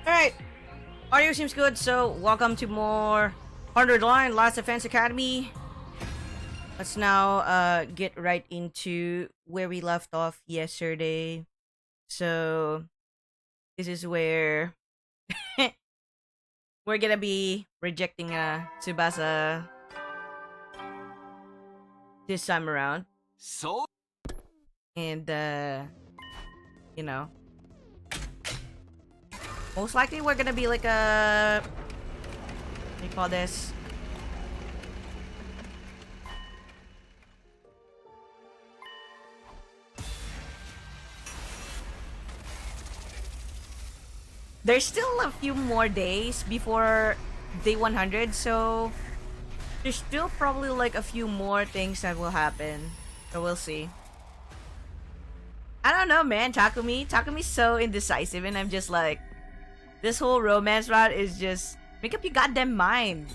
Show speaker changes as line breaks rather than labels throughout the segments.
Alright, audio seems good, so welcome to more 100 Line Last Defense Academy. Let's now get right into where we left off yesterday. So, this is where we're gonna be rejecting Tsubasa this time around.
So?
And, you know, most likely we're gonna be like a... what do you call this? There's still a few more days before day 100, so there's still probably like a few more things that will happen. So we'll see. I don't know, man. Takumi's so indecisive, and I'm just like, this whole romance route is just, make up your goddamn mind.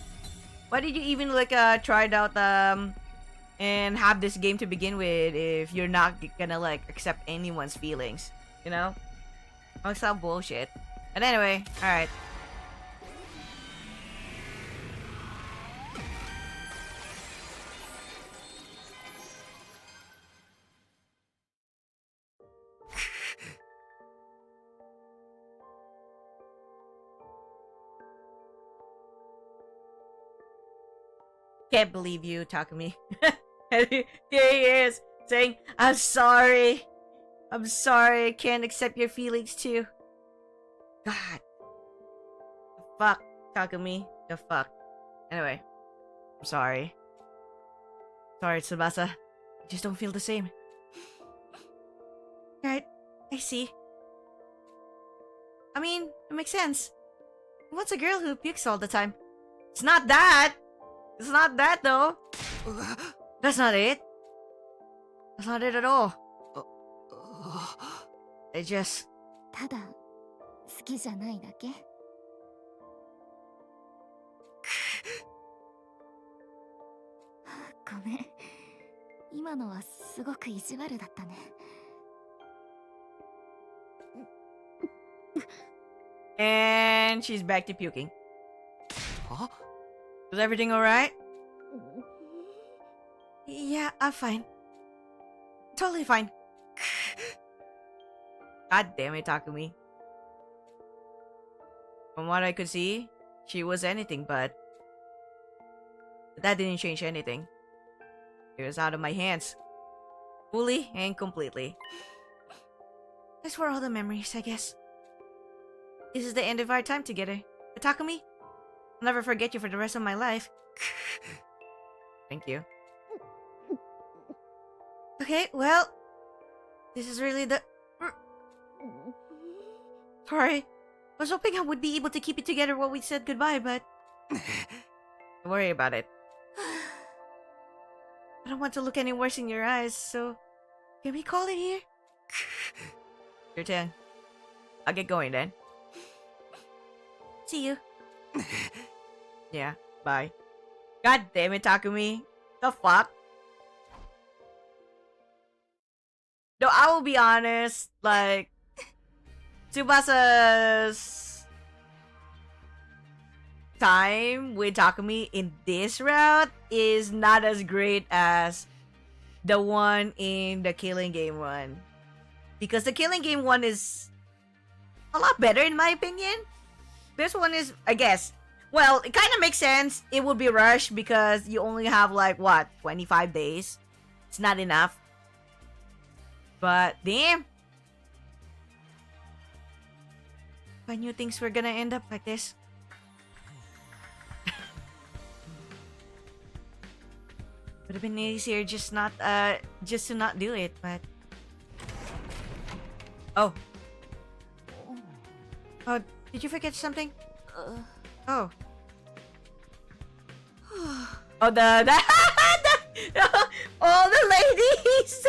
Why did you even like try it out and have this game to begin with if you're not gonna like accept anyone's feelings, you know? Oh, it's all bullshit. But anyway, alright. Can't believe you, Takumi. Here he is, saying, I'm sorry, I can't accept your feelings too. God. The fuck, Takumi. The fuck. Anyway, I'm sorry. Sorry, Tsubasa. I just don't feel the same. Right, I see. I mean, it makes sense. What's a girl who pukes all the time? It's not that! It's not that, though! That's not it. That's not it at all. I just...
ただ好きじゃないだけ。ごめん。今のはすごく意地悪だったね。
And she's back to puking. Huh? Is everything alright? Yeah, I'm fine. Totally fine. God damn it, Takumi. From what I could see, she was anything but. That didn't change anything. It was out of my hands. Fully and completely. That's for all the memories, I guess. This is the end of our time together. But Takumi, I'll never forget you for the rest of my life. Thank you. Okay, well, this is really the... Sorry. I was hoping I would be able to keep it together while we said goodbye, but... Don't worry about it. I don't want to look any worse in your eyes, so... Can we call it here? Your turn. I'll get going then. See you. Yeah, bye. God damn it, Takumi. The fuck? No, I will be honest, like... Tsubasa's time with Takumi in this route is not as great as the one in the Killing Game one. Because the Killing Game one is a lot better in my opinion. This one is, I guess, well, it kind of makes sense. It would be rushed because you only have like, what, 25 days? It's not enough. But, damn. I knew things were gonna end up like this. Would have been easier just to not do it, but... Oh. Oh, did you forget something? Oh. Oh, all the ladies!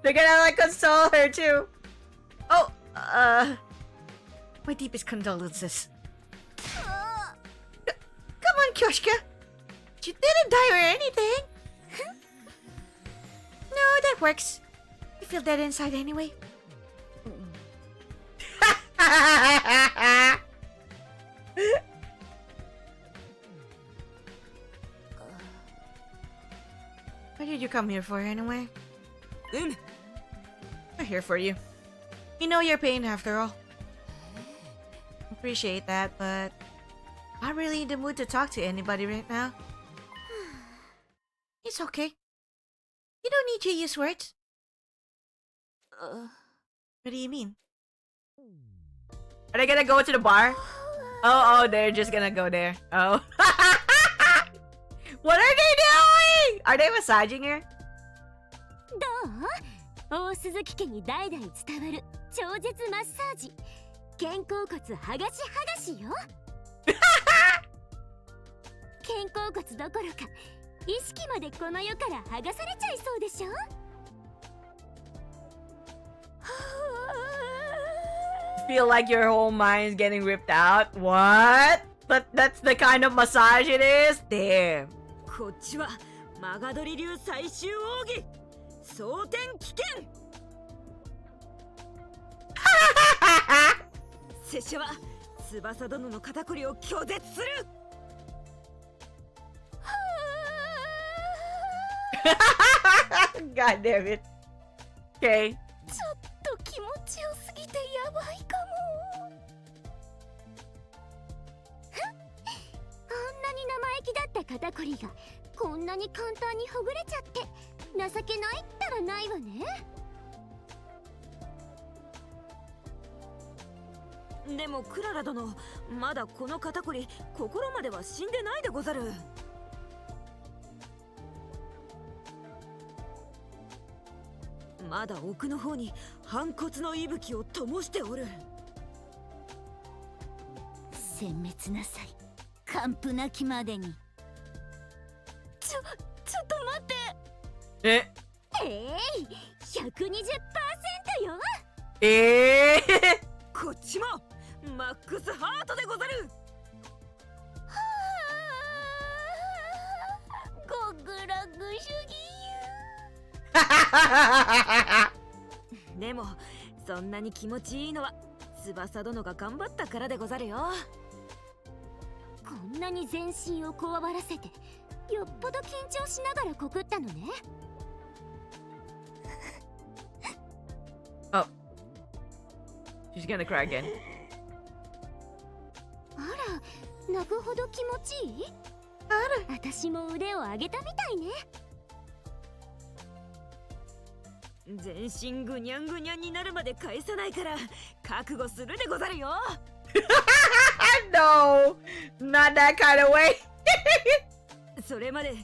They're gonna like console her too. Oh, my deepest condolences. Come on, Kyoshka. You didn't die or anything. No, that works. I feel dead inside anyway. What did you come here for anyway? I'm here for you. You know your pain after all. Appreciate that, but I'm really in the mood to talk to anybody right now. It's okay. You don't need to use words. What do you mean? Are they gonna go to the bar? Oh, they're just gonna go there. Oh. What are they doing? Are they massaging her?
どう？大鈴木家に代々伝わる超絶マッサージ。肩甲骨剥がし剥がしよ。肩甲骨どころか意識までこの世から剥がされちゃいそうでしょ。
Feel like your whole mind is getting ripped out? What? But that's the kind of massage it is? Damn.
こっちはマガドリ流最終奥義蒼天危険。拙者は翼殿の肩こりを拒絶する。
God damn it. Okay.
ちょっと気持ちよすぎてやばいかも。あんなに生意気だった肩こりがこんなに簡単にほぐれちゃって情けないったらないわね。
でもクララ殿、まだこの肩こり心までは死んでないでござる。まだ奥の方に反骨の息吹を灯しておる。
殲滅なさい。完膚なきまでに。ちょっと待って。
え
120%よ。
こっちもマックスハートでござる。
極楽主義
でもそんなに気持ちいいのは翼殿が頑張ったからでござるよ。
こんなに全身をこわばらせてよっぽど緊張しながら告ったのね。
Oh. She's gonna cry again.
あら、泣くほど気持ちいい？あら、私も腕を上げたみたいね。
全身ぐにゃんぐにゃんになるまで返さないから覚悟するでござるよ。
No, not that kind of way.
それまで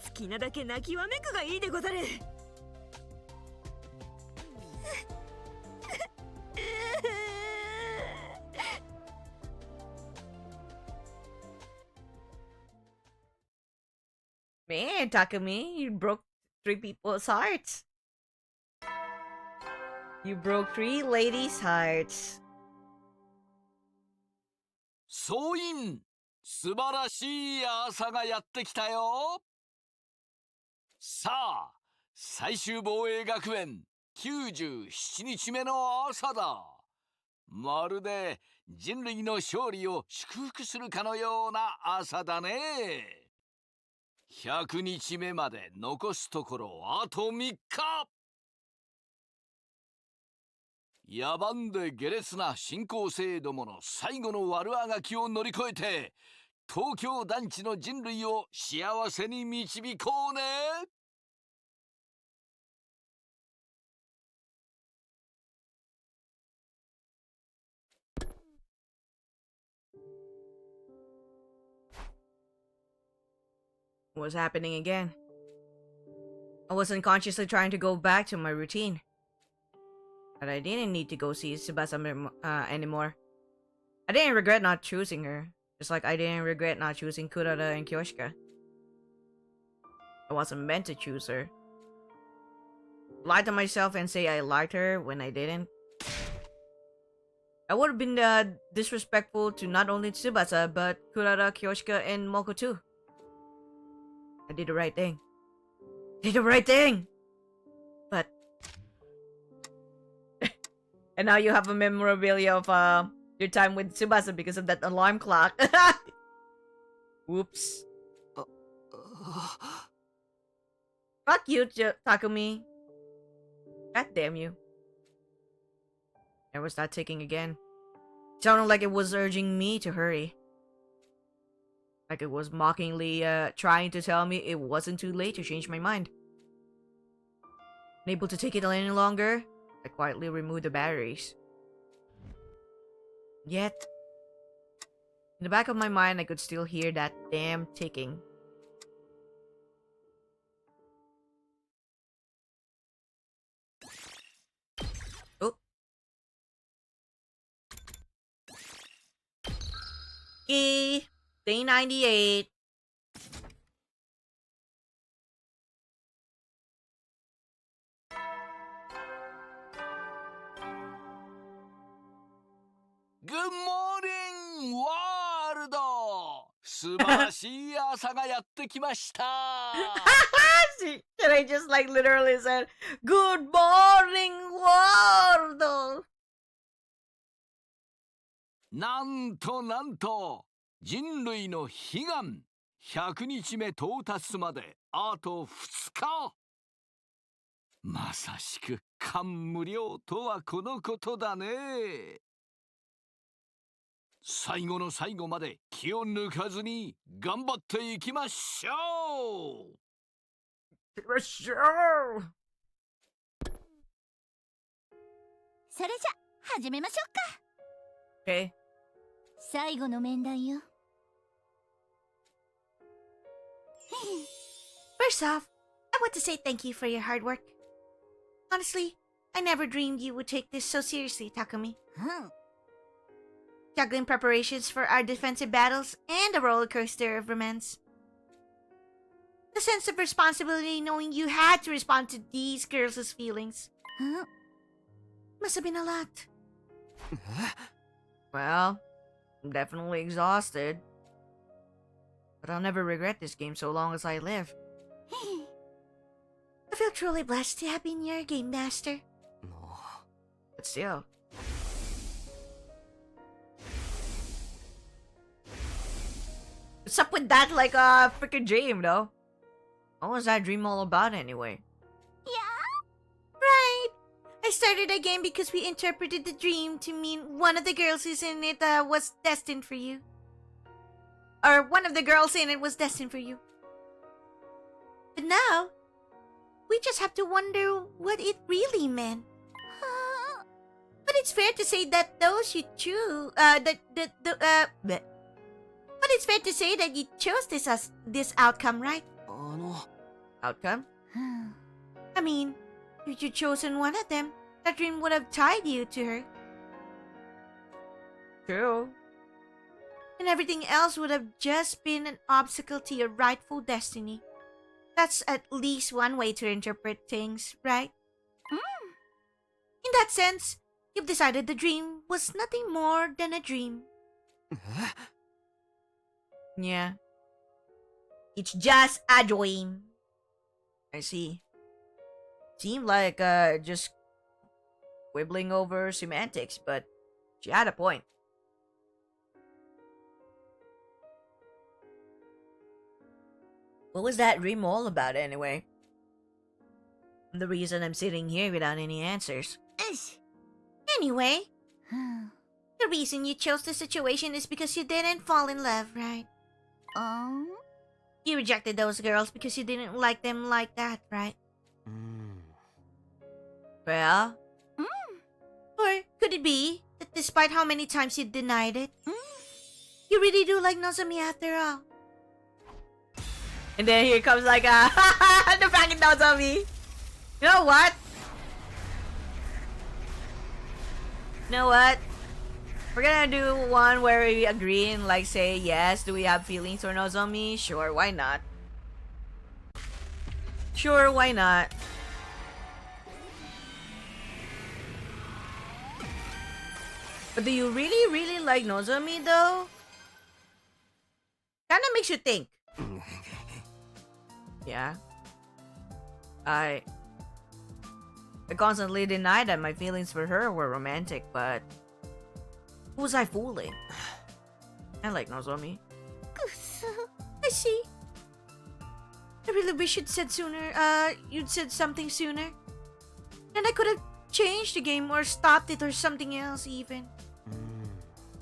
好きなだけ泣きわめくがいいでござる。
Man, Takumi, you broke 3 people's hearts. You broke 3 ladies' hearts.
総員、素晴らしい朝がやってきたよ。さあ、最終防衛学園97日目の朝だ。まるで人類の勝利を祝福するかのような朝だね。100日目まで残すところあと3日。野蛮で下劣な信仰制度もの最後の悪あがきを乗り越えて、東京団地の人類を幸せに導こうね。
What's happening again? I was unconsciously trying to go back to my routine. But I didn't need to go see Tsubasa anymore. I didn't regret not choosing her, just like I didn't regret not choosing Kurara and Kyoshika. I wasn't meant to choose her. Lie to myself and say I liked her when I didn't. I would have been disrespectful to not only Tsubasa, but Kurara, Kyoshika, and Moko too. I did the right thing. Did the right thing! But... and now you have a memorabilia of your time with Tsubasa because of that alarm clock. Whoops. Fuck you, Takumi. God damn you. Never start ticking again. It sounded like it was urging me to hurry. Like it was mockingly trying to tell me it wasn't too late to change my mind. Unable to take it any longer, I quietly removed the batteries. Yet, in the back of my mind, I could still hear that damn ticking. Oh. Okay. Day 98.
Good morning, world! 素晴らしい朝がやってきました。
Should I just like literally said, Good morning, world!
なんとなんと、人類の悲願100日目到達まであと2日。まさしく感無量とはこのことだね。最後の最後まで気を抜かずに頑張っていきましょう。
それじゃ始めましょうか。
Okay.
最後の面談よ。
First off, I want to say thank you for your hard work. Honestly, I never dreamed you would take this so seriously, Takumi. Juggling preparations for our defensive battles and a roller coaster of romance. The sense of responsibility knowing you had to respond to these girls' feelings. Must have been a lot.
Well, I'm definitely exhausted. But I'll never regret this game so long as I live.
I feel truly blessed to have been your game master.
But still. What's up with that like a freaking dream, though? What was that dream all about anyway?
Yeah? Right. I started a game because we interpreted the dream to mean one of the girls who's in it was destined for you. Or one of the girls in it was destined for you. But now, we just have to wonder what it really meant. But it's fair to say that those you choose, but it's fair to say that you chose this outcome, right?
Outcome?
I mean, if you'd chosen one of them, that dream would have tied you to her.
True.
And everything else would have just been an obstacle to your rightful destiny. That's at least one way to interpret things, right? In that sense, you've decided the dream was nothing more than a dream.
Yeah,
It's just a dream.
I see. Seemed like just quibbling over semantics, but she had a point. What was that dream all about anyway? The reason I'm sitting here without any answers.
Anyway, the reason you chose the situation is because you didn't fall in love, right? You rejected those girls because you didn't like them like that, right?
Well,
Or could it be that despite how many times you denied it, you really do like Nozomi after all?
and then here comes like the fucking notes on me. You know what? You know what? We're gonna do one where we agree and like say yes. Do we have feelings for Nozomi? Sure, why not? Sure, why not? But do you really like Nozomi though? Kinda makes you think. Yeah. I constantly denied that my feelings for her were romantic, but who was I fooling? I like Nozomi.
I see. I really wish you'd said sooner. You'd said something sooner. And I could have changed the game or stopped it or something else even.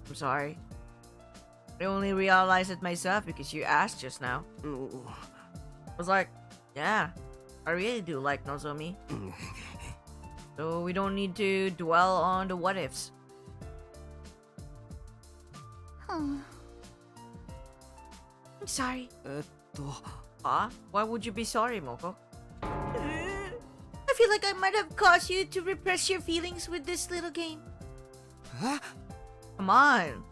I'm sorry. I only realized it myself because you asked just now. I was like, yeah, I really do like Nozomi. So we don't need to dwell on the what ifs.
I'm sorry.
Huh? Why would you be sorry, Moko?
I feel like I might have caused you to repress your feelings with this little game.
Come on.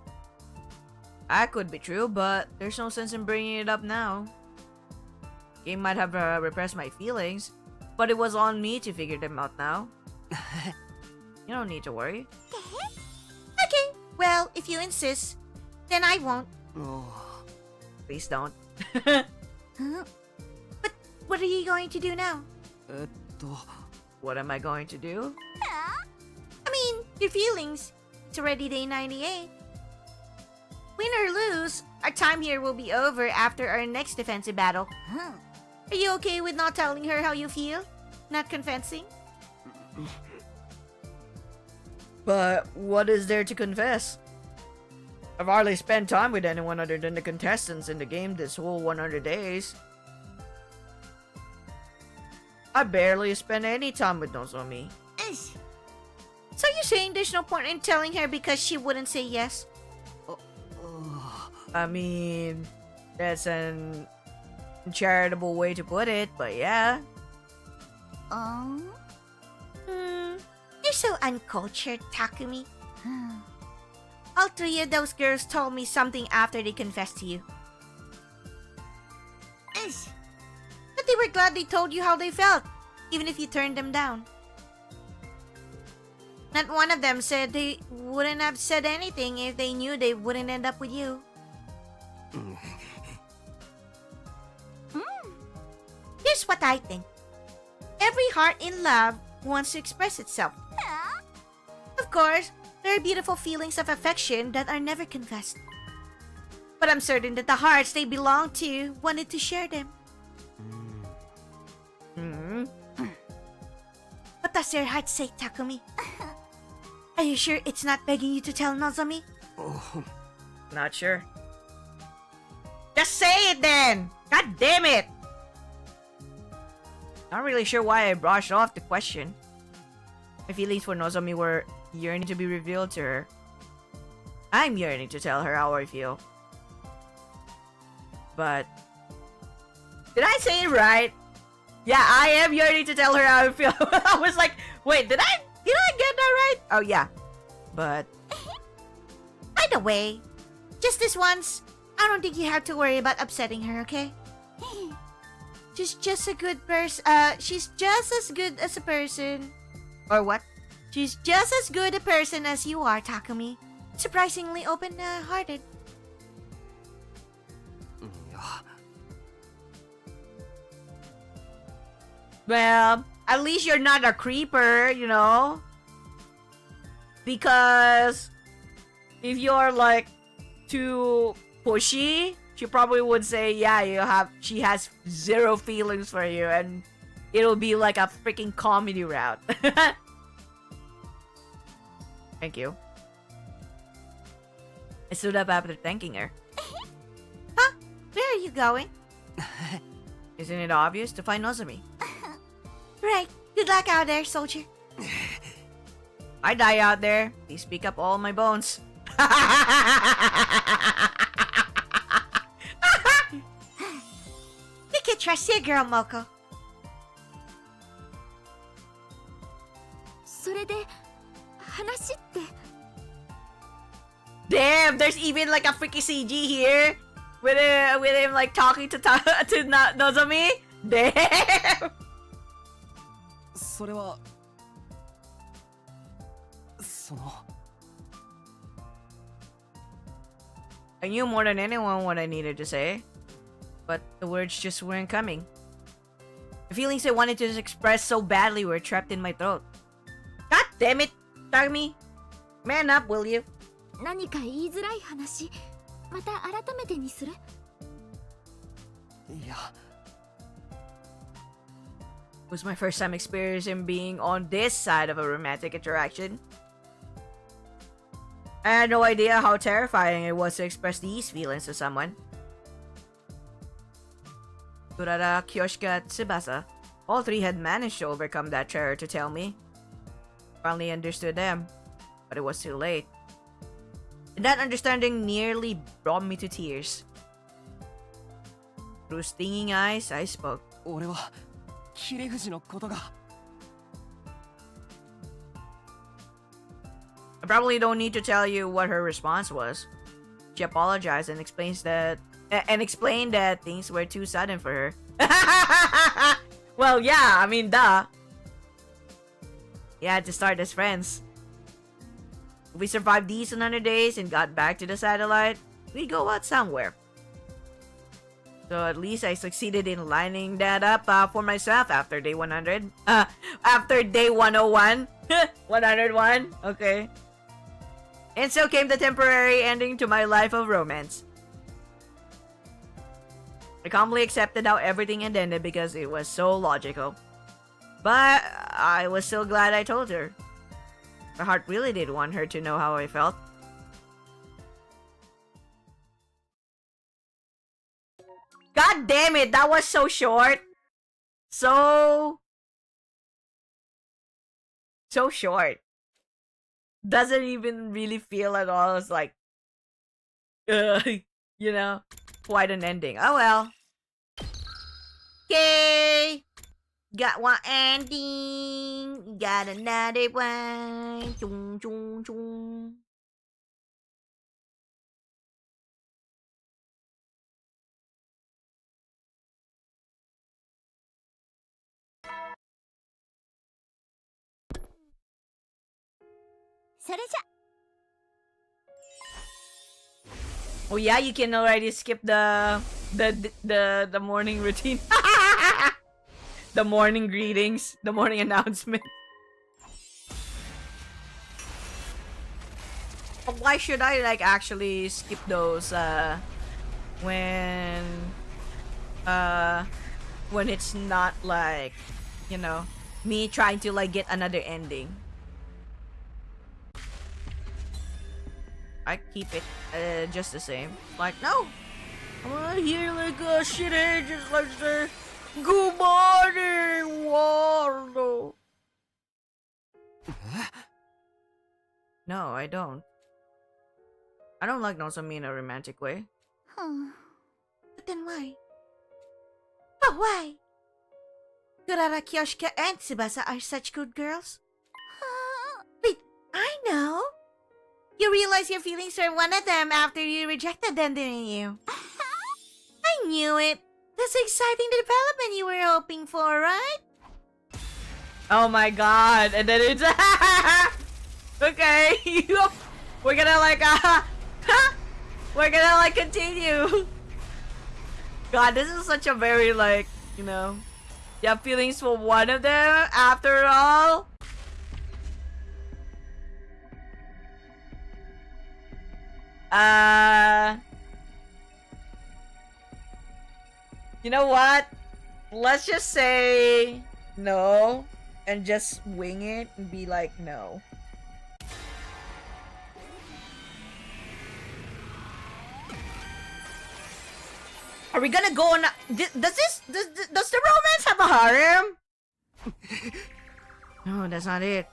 That could be true, but there's no sense in bringing it up now. Game might have repressed my feelings, but it was on me to figure them out now. You don't need to worry.
Okay, well, if you insist, then I won't.
Please don't.
But what are you going to do now?
What am I going to do?
I mean, your feelings. It's already day 98. Win or lose, our time here will be over after our next defensive battle. Are you okay with not telling her how you feel? Not confessing?
But what is there to confess? I've hardly spent time with anyone other than the contestants in the game this whole 100 days. I barely spent any time with Nozomi.
So you're saying there's no point in telling her because she wouldn't say yes?
I mean, that's an charitable way to put it, but yeah.
You're so uncultured, Takumi. All three of those girls told me something after they confessed to you. But they were glad they told you how they felt, even if you turned them down. Not one of them said they wouldn't have said anything if they knew they wouldn't end up with you. Here's what I think. Every heart in love wants to express itself. Of course, there are beautiful feelings of affection that are never confessed. But I'm certain that the hearts they belong to wanted to share them. What does your heart say, Takumi? Are you sure it's not begging you to tell Nozomi?
Not sure. Just say it then! God damn it! Not really sure why I brushed off the question. My feelings for Nozomi were yearning to be revealed to her. I'm yearning to tell her how I feel. But did I say it right? Yeah, I am yearning to tell her how I feel. I was like, wait, did I get that right? Oh yeah. But
By the way, just this once, I don't think you have to worry about upsetting her, okay? She's just a good person. She's just as good as a person.
or what?
She's just as good a person as you are, Takumi. Surprisingly open-hearted.
Well, at least you're not a creeper, you know? Because if you're like too pushy, she probably would say, yeah, she has zero feelings for you, and it'll be like a freaking comedy route. Thank you. I stood up after thanking her.
Huh? Where are you going?
Isn't it obvious? To find Nozomi.
Right. Good luck out there, soldier.
I die out there. Please pick up all my bones.
You can trust your girl, Moko.
それで話って
Damn, there's even like a freaky CG here with him like talking to Nozomi. Damn.
それはその
I knew more than anyone what I needed to say, but the words just weren't coming. The feelings I wanted to express so badly were trapped in my throat. God damn it, Takumi. Man up, will you?
何か言いづらい話また改めてにする
いや
It was my first time experiencing being on this side of a romantic interaction. I had no idea how terrifying it was to express these feelings to someone. Kurara, Kyoshika, Tsubasa, all three had managed to overcome that terror to tell me. Finally understood them, but it was too late. And that understanding nearly brought me to tears. Through stinging eyes, I spoke.
俺は切れ藤のことが
I probably don't need to tell you what her response was. She apologized and explained that things were too sudden for her. Well, yeah, I mean, duh. You had to start as friends. If we survived these 100 days and got back to the satellite, we'd go out somewhere. So at least I succeeded in lining that up for myself after day 100. After day 101. 101. Okay. And so came the temporary ending to my life of romance. I calmly accepted how everything had ended because it was so logical. But I was still glad I told her. My heart really did want her to know how I felt. God damn it, that was so short. So short. Doesn't even really feel at all. It's like, you know, quite an ending. Oh well.
Okay. Got one ending. Got another one. Chung, chung, chung.
Oh yeah, you can already skip the morning routine. The morning greetings, the morning announcement. But why should I like actually skip those when it's not like, you know, me trying to like get another ending? I keep it just the same. Like, no, I wanna hear like a shit just like the good morning, Waldo. No, I don't. I don't like Nozomi in a romantic way.
But then why? But why? Kurara, Kyoshika, and Tsubasa are such good girls. Wait, I know. You realize your feelings for one of them after you rejected them, didn't you? I knew it. That's the exciting development you were hoping for, right?
Oh my god, and then it's okay, we're gonna like we're gonna like continue. God, this is such a very like, you know, you have feelings for one of them after all. You know what? Let's just say no and just wing it and be like no. Are we gonna go on? Does the romance have a harem? No, that's not it.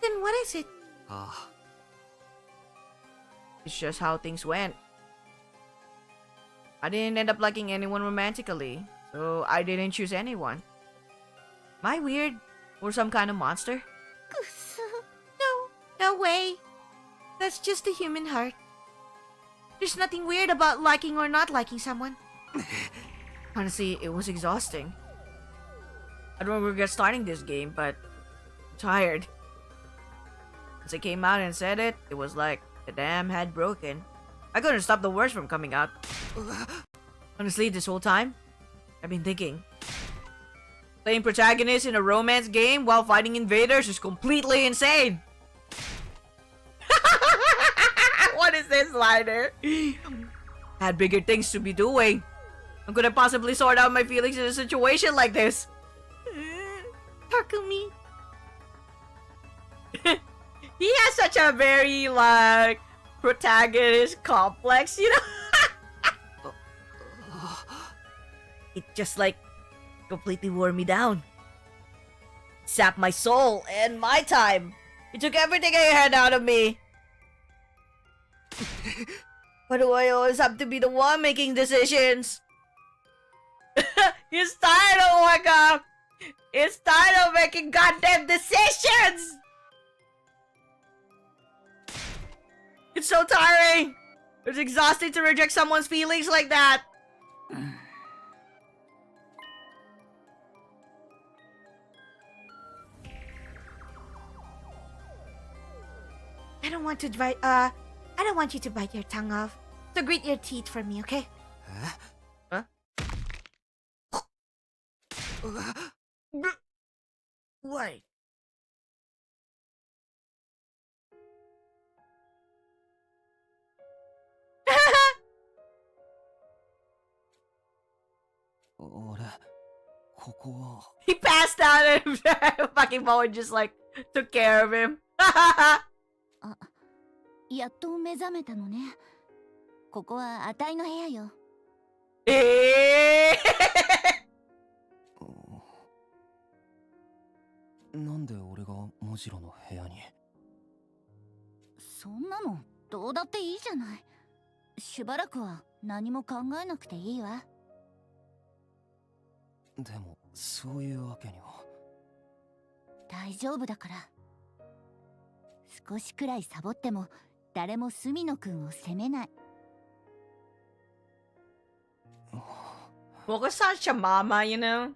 Then what is it?
Ah,
It's just how things went. I didn't end up liking anyone romantically, so I didn't choose anyone. Am I weird? Or some kind of monster?
No way. That's just the human heart. There's nothing weird about liking or not liking someone.
Honestly, it was exhausting. I don't regret starting this game, but I'm tired. Once I came out and said it, it was like the dam had broken. I couldn't stop the words from coming out. Honestly, this whole time, I've been thinking. Playing protagonist in a romance game while fighting invaders is completely insane. What is this liner? Had bigger things to be doing. How could I possibly sort out my feelings in a situation like this?
Takumi.
He has such a very, like, protagonist complex, you know? It just, like, completely wore me down. Sapped my soul and my time. It took everything I had out of me. Why do I always have to be the one making decisions? He's tired of Waka! He's tired of making goddamn decisions! It's so tiring! It's exhausting to reject someone's feelings like that!
I don't want you to bite your tongue off. So grit your teeth for me, okay?
Huh? Why? He passed out and fucking Bowen just like took care of him.
やっと目覚めたのね。ここはあたいの部屋よ。
なんで俺がモジロの部屋に？
そんなのどうだっていいじゃない。しばらくは何も考えなくていいわ。
でもそういうわけには。
大丈夫だから。少しくらいサボっても誰も隅野くんを責めない。
Well, it's such a mama, you know?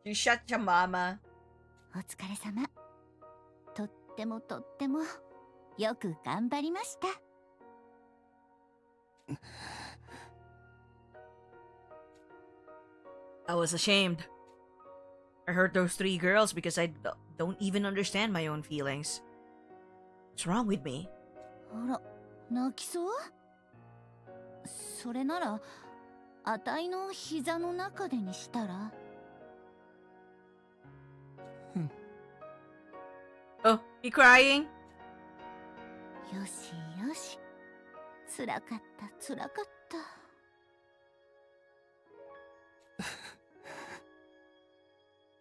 You shut your mama.
お疲れ様。とってもよく頑張りました。
I was ashamed. I hurt those three girls because I don't even understand my own feelings. What's wrong with me?
あら、泣きそう？それなら、あたいの膝の中でにしたら？
Oh, he crying?
よしよし。つらかったつらかった。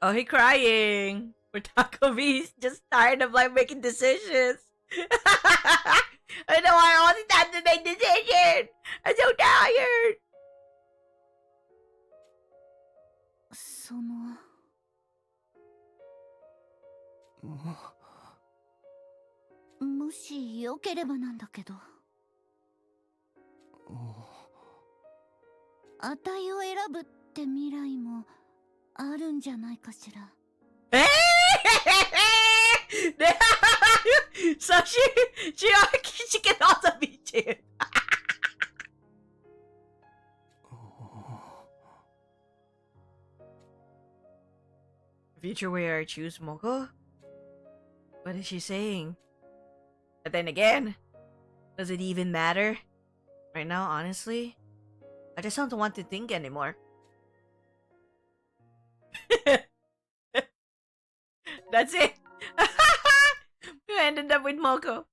Oh, he crying. Takumi's just tired of like making decisions. I know I all the time to make decisions. I'm so tired.
その。もしよければなんだけど。あたいを選ぶって未来もあるんじゃないかしら。
So she can also be too. Future where I choose Moko? What is she saying? But then again, does it even matter? Right now, honestly, I just don't want to think anymore. That's it. You ended up with Moko.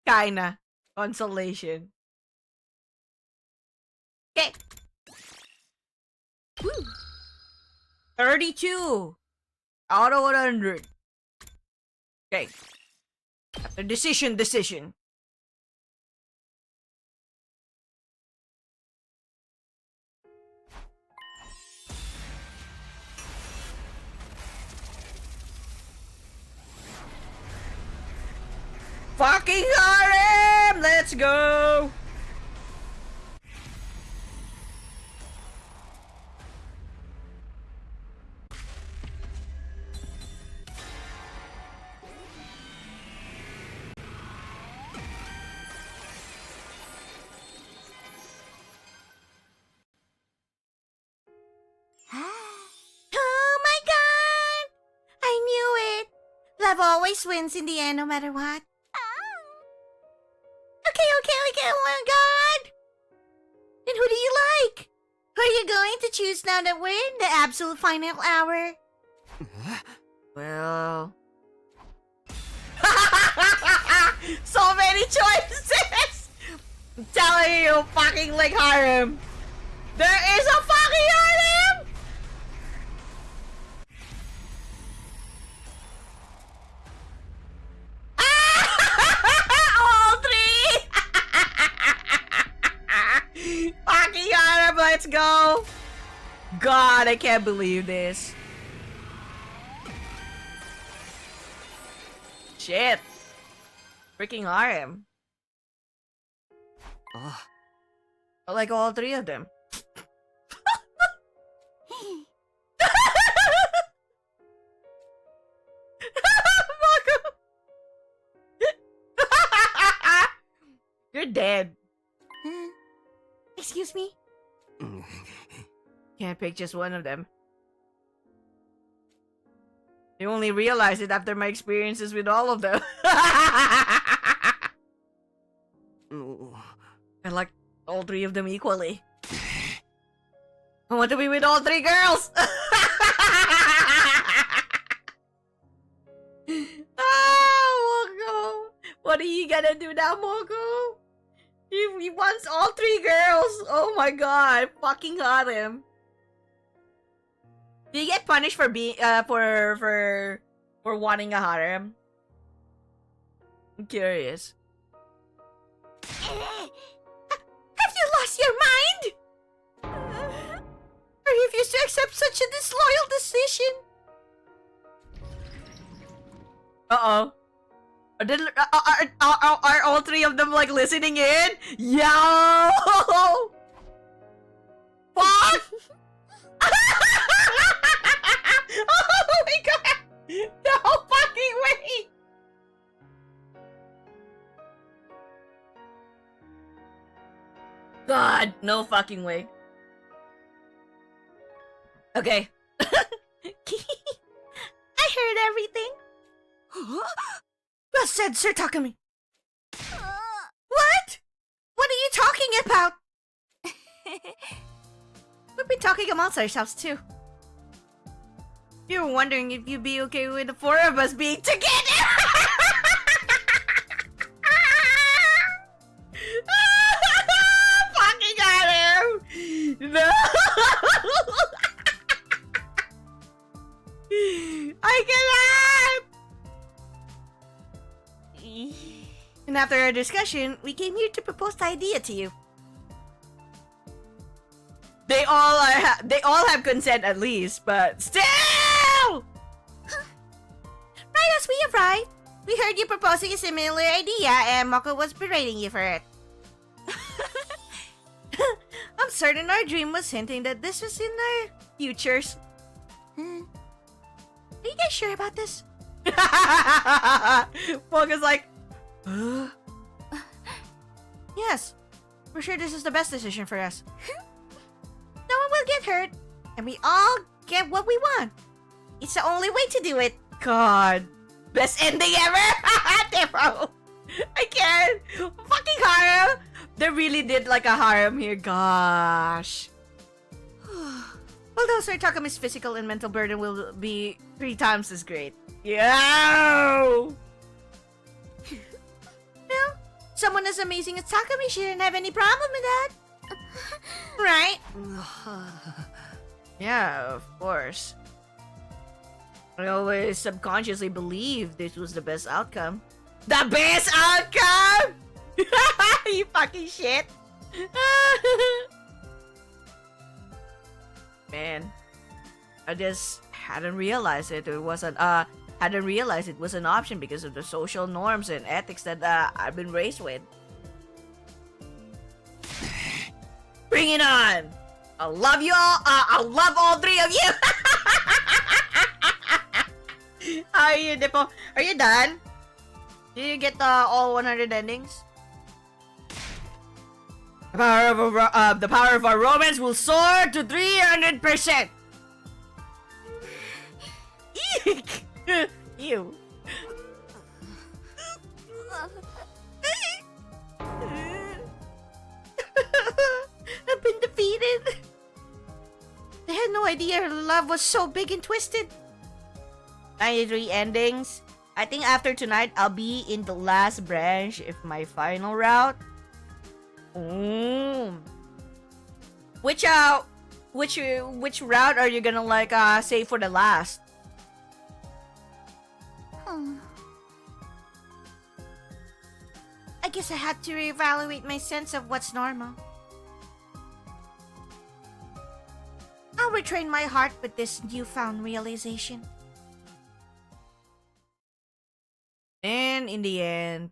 Kinda. Consolation. Okay. 32 out of 100. Okay. After decision. Fucking harem! Let's go!
Oh my god! I knew it! Love always wins in the end, no matter what. Okay, oh my god! And who do you like? Who are you going to choose now that we're in the absolute final hour?
Well... so many choices! I'm telling you, fucking like harem! There is a fucking harem! All three! Fucking harem, let's go! God, I can't believe this. Shit. Freaking harem.
Ah,
I like all three of them. You're dead.
Excuse me?
Can't pick just one of them. I only realized it after my experiences with all of them. I like all three of them equally. I want to be with all three girls! Oh, Moko! What are you gonna do now, Moko? He wants all three girls! Oh my god, fucking harem. Do you get punished for being for wanting a harem? I'm curious.
Have you lost your mind? Or refuse to accept such a disloyal decision?
Uh-oh. Are all three of them like listening in? Yo! Fuck! Oh my god! No fucking way! God, no fucking way. Okay.
I heard everything.
Well said, Sir Takumi.
What? What are you talking about?
We've been talking amongst ourselves too. You were wondering if you'd be okay with the four of us being together. Fucking got him. No. I cannot. And after our discussion, we came here to propose the idea to you. They all have consent at least, but still!
Right as we arrived, we heard you proposing a similar idea and Moko was berating you for it.
I'm certain our dream was hinting that this was in our futures.
Are you guys sure about this?
Mocha's like, yes, we're sure this is the best decision for us.
No one will get hurt, and we all get what we want. It's the only way to do it.
God, best ending ever! Bro, I can't. Fucking harem. They really did like a harem here. Gosh.
Although Sir Takumi's physical and mental burden will be
3 times as great. Yo!
well, someone as amazing as Takumi shouldn't have any problem with that. Right?
Yeah, of course. I always subconsciously believed this was the best outcome. The best outcome?! You fucking shit! Man, I just hadn't realized it. It wasn't hadn't realized it was an option because of the social norms and ethics that I've been raised with. Bring it on! I love you all. I love all 3 of you. How are you, Dippo? Are you done? Did you get all 100 endings? The power of our romance will soar to 300%. Eek! Ew.
I've been defeated. I had no idea her love was so big and twisted.
93 endings. I think after tonight, I'll be in the last branch if my final route. Which route are you gonna like save for the last?
I guess I had to reevaluate my sense of what's normal. I'll retrain my heart with this newfound realization.
And in the end,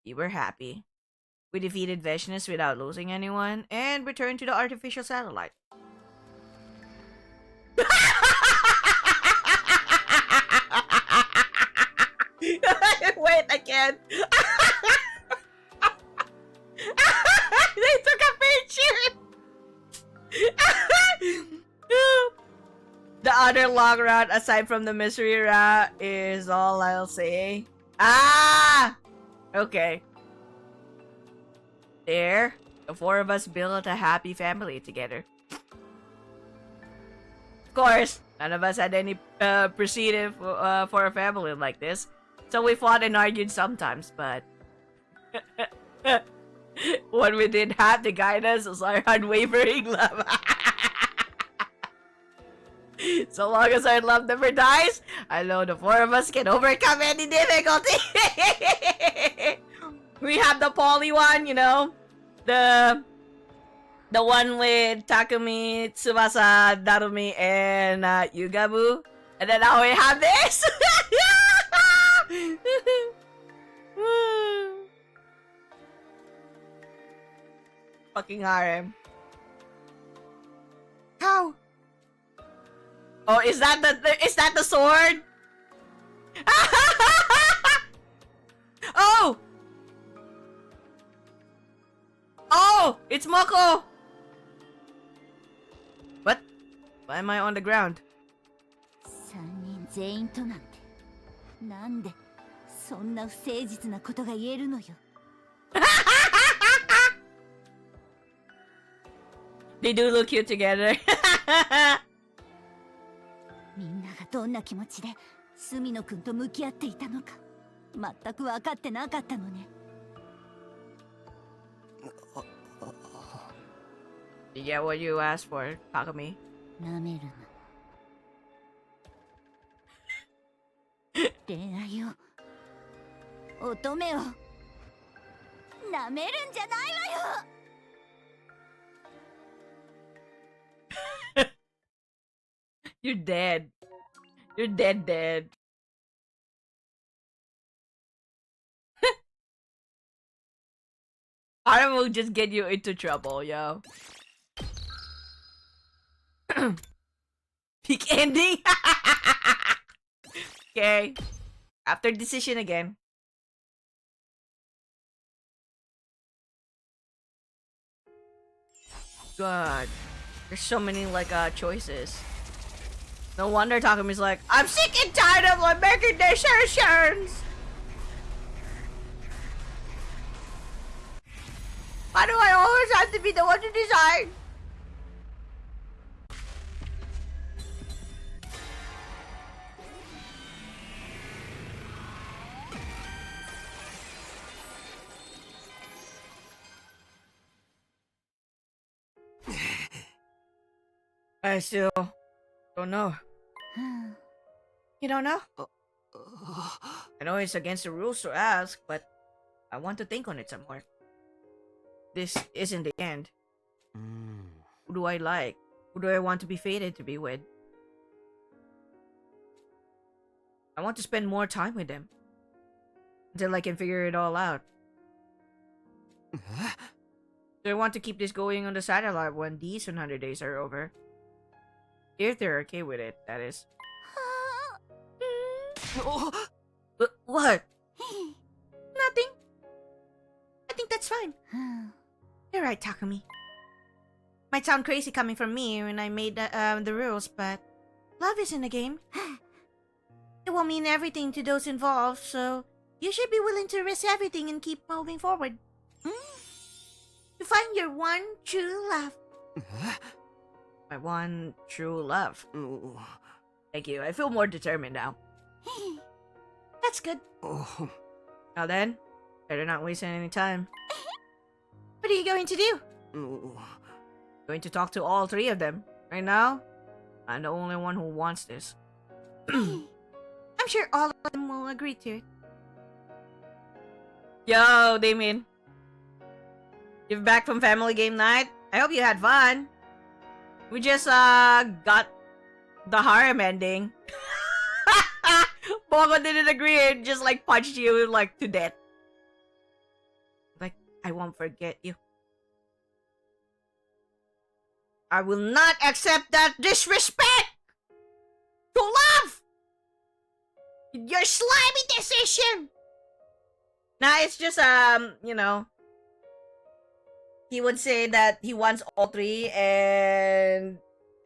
we were happy. We defeated Veshness without losing anyone and returned to the artificial satellite. Wait, I can't. They took a picture. The other long route, aside from the mystery route, is all I'll say. Okay. There, the 4 of us built a happy family together. Of course, none of us had any precedent for a family like this, so we fought and argued sometimes, but what we did have to guide us was our unwavering love. So long as our love never dies, I know the 4 of us can overcome any difficulty. We have the poly one, you know, the one with Takumi, Tsubasa, Darumi, and Yugabu, and then now we have this. Fucking harem.
How?
Oh, is that the sword? Oh! Oh! It's Moko! What? Why am I on the ground?
3人全員となんてなんでそんな不誠実なことが言えるのよ。
They do look cute together.
みんながどんな気持ちで住野くんと向き合っていたのか全く分かってなかったのね。
You get what you asked for, Takumi.
なめるな。恋愛を乙女をなめるんじゃないわよ。
You're dead. You're dead. I will just get you into trouble, yo. Peak ending? Okay. After decision again. God. There's so many, like, choices. No wonder Takumi's like, I'm sick and tired of like making decisions!
Why do I always have to be the one to decide?
I still don't know.
You don't know?
I know it's against the rules to ask, but I want to think on it some more. This isn't the end. Who do I like? Who do I want to be fated to be with? I want to spend more time with them. Until I can figure it all out. So I want to keep this going on the satellite when these 100 days are over. If they're okay with it, that is. What?
Nothing. I think that's fine. You're right, Takumi. Might sound crazy coming from me when I made the rules, but love is in the game. It will mean everything to those involved, so you should be willing to risk everything and keep moving forward. To find your one true love.
My one true love. Thank you. I feel more determined now.
That's good.
Now then, better not waste any time.
What are you going to do?
Going to talk to all three of them. Right now, I'm the only one who wants this.
I'm sure all of them will agree to it.
Yo, Damien. You're back from family game night? I hope you had fun. We just got the harem ending. Boko didn't agree and just like punched you like to death. Like, I won't forget you. I will not accept that disrespect to love. Your slimy decision. Nah, it's just you know, he would say that he wants all three, and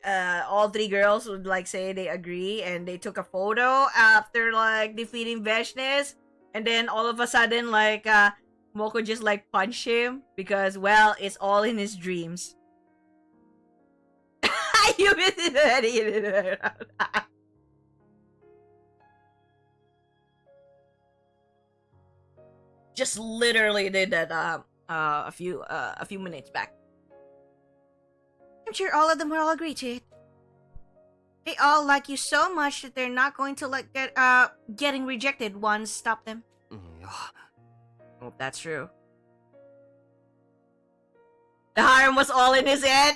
all three girls would like say they agree, and they took a photo after like defeating Veshness, and then all of a sudden like Moko just like punched him because, well, it's all in his dreams. You just literally did that a few minutes back.
I'm sure all of them will agree to it. They all like you so much that they're not going to let getting rejected once stop them.
Hope that's true. The harem was all in his head.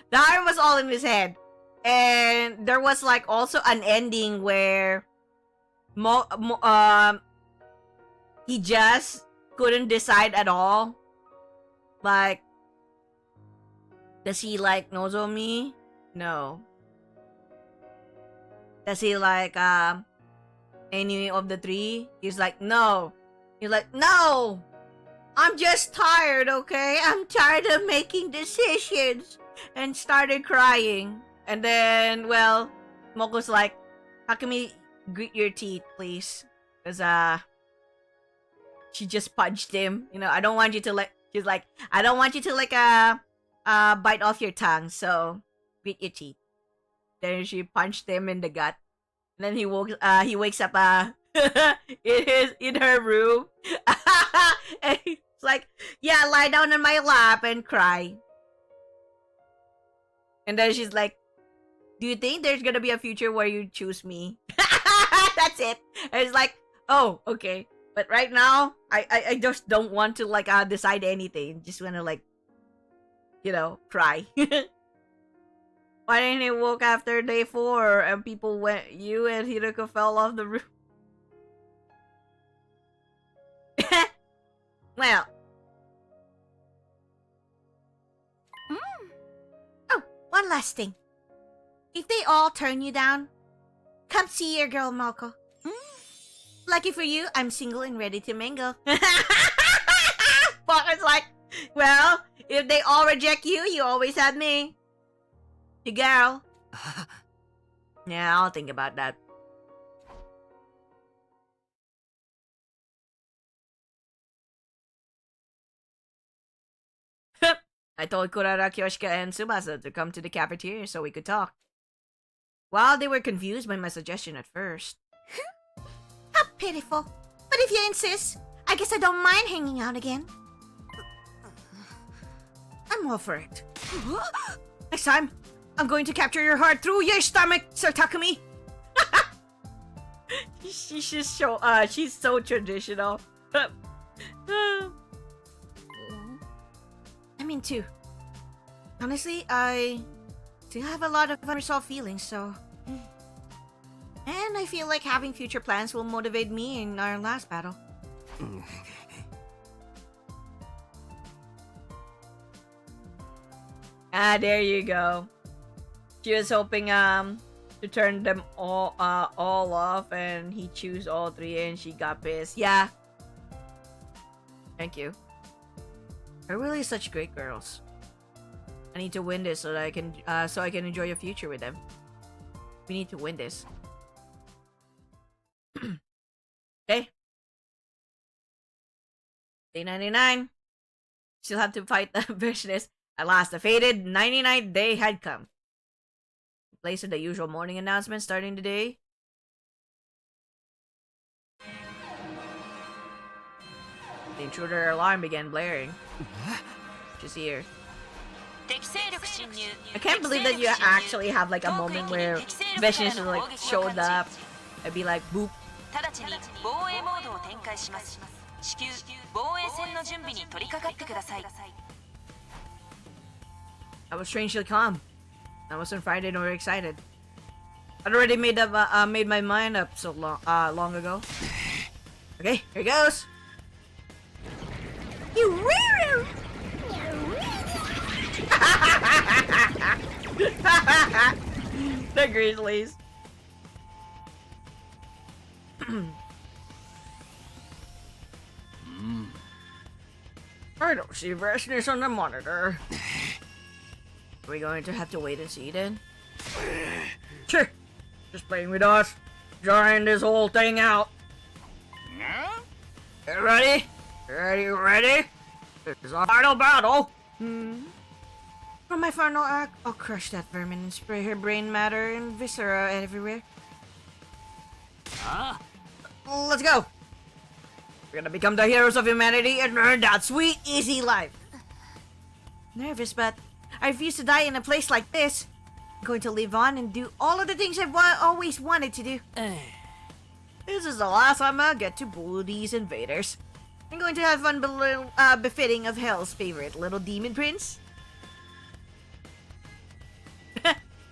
The harem was all in his head. And there was like also an ending where he just couldn't decide at all. Like, does he like Nozomi? No. Does he like any of the three? He's like, no. He's like, no. I'm just tired, okay? I'm tired of making decisions. And started crying. And then, well, Moko's like, Takumi, grit your teeth, please. Because, she just punched him. You know, I don't want you to like, she's like, I don't want you to like, bite off your tongue, so grit your teeth. Then she punched him in the gut. And then he wakes up, in her room. And he's like, yeah, lie down in my lap and cry. And then she's like, do you think there's gonna be a future where you choose me? That's it. And it's like, oh, okay. But right now, I just don't want to like decide anything. Just wanna like, you know, cry. Why didn't he woke after day 4 and people went, you and Hiroko fell off the roof? Well.
Oh, one last thing. If they all turn you down, come see your girl Moko. Lucky for you, I'm single and ready to mingle.
Fucker's like, well, if they all reject you, you always have me. You girl. Yeah, I'll think about that. I told Kurara, Kyoshika, and Tsubasa to come to the cafeteria so we could talk. While they were confused by my suggestion at first.
How pitiful. But if you insist, I guess I don't mind hanging out again.
I'm all for it. Next time, I'm going to capture your heart through your stomach, Sir Takumi. She's just so she's so traditional.
I'm in too. Honestly, I still have a lot of unresolved feelings, so... And I feel like having future plans will motivate me in our last battle.
There you go. She was hoping to turn them all off, and he chose all three, and she got pissed. Yeah. Thank you. They're really such great girls. I need to win this so that I can enjoy your future with them. We need to win this. Okay. Day 99. Still have to fight the vicious. At last, the fated 99th day had come. In place of the usual morning announcement starting the day. The intruder alarm began blaring. She's here. I can't believe that you actually have like a moment where Vicious like showed up and be like boop. I was strangely calm. I wasn't frightened or excited. I'd already made my mind up so long ago. Okay, here goes.
You rear!
The Grizzlies. I don't see freshness on the monitor. Are we going to have to wait and see then? Sure. Just playing with us. Drawing this whole thing out. You ready? Ready? This is our final battle.
For my final act, I'll crush that vermin and spray her brain matter and viscera everywhere.
Let's go. We're gonna become the heroes of humanity and earn that sweet, easy life.
Nervous, but I refuse to die in a place like this. I'm going to live on and do all of the things I've always wanted to do.
This is the last time I'll get to bully these invaders.
I'm going to have fun befitting of Hell's favorite little demon prince.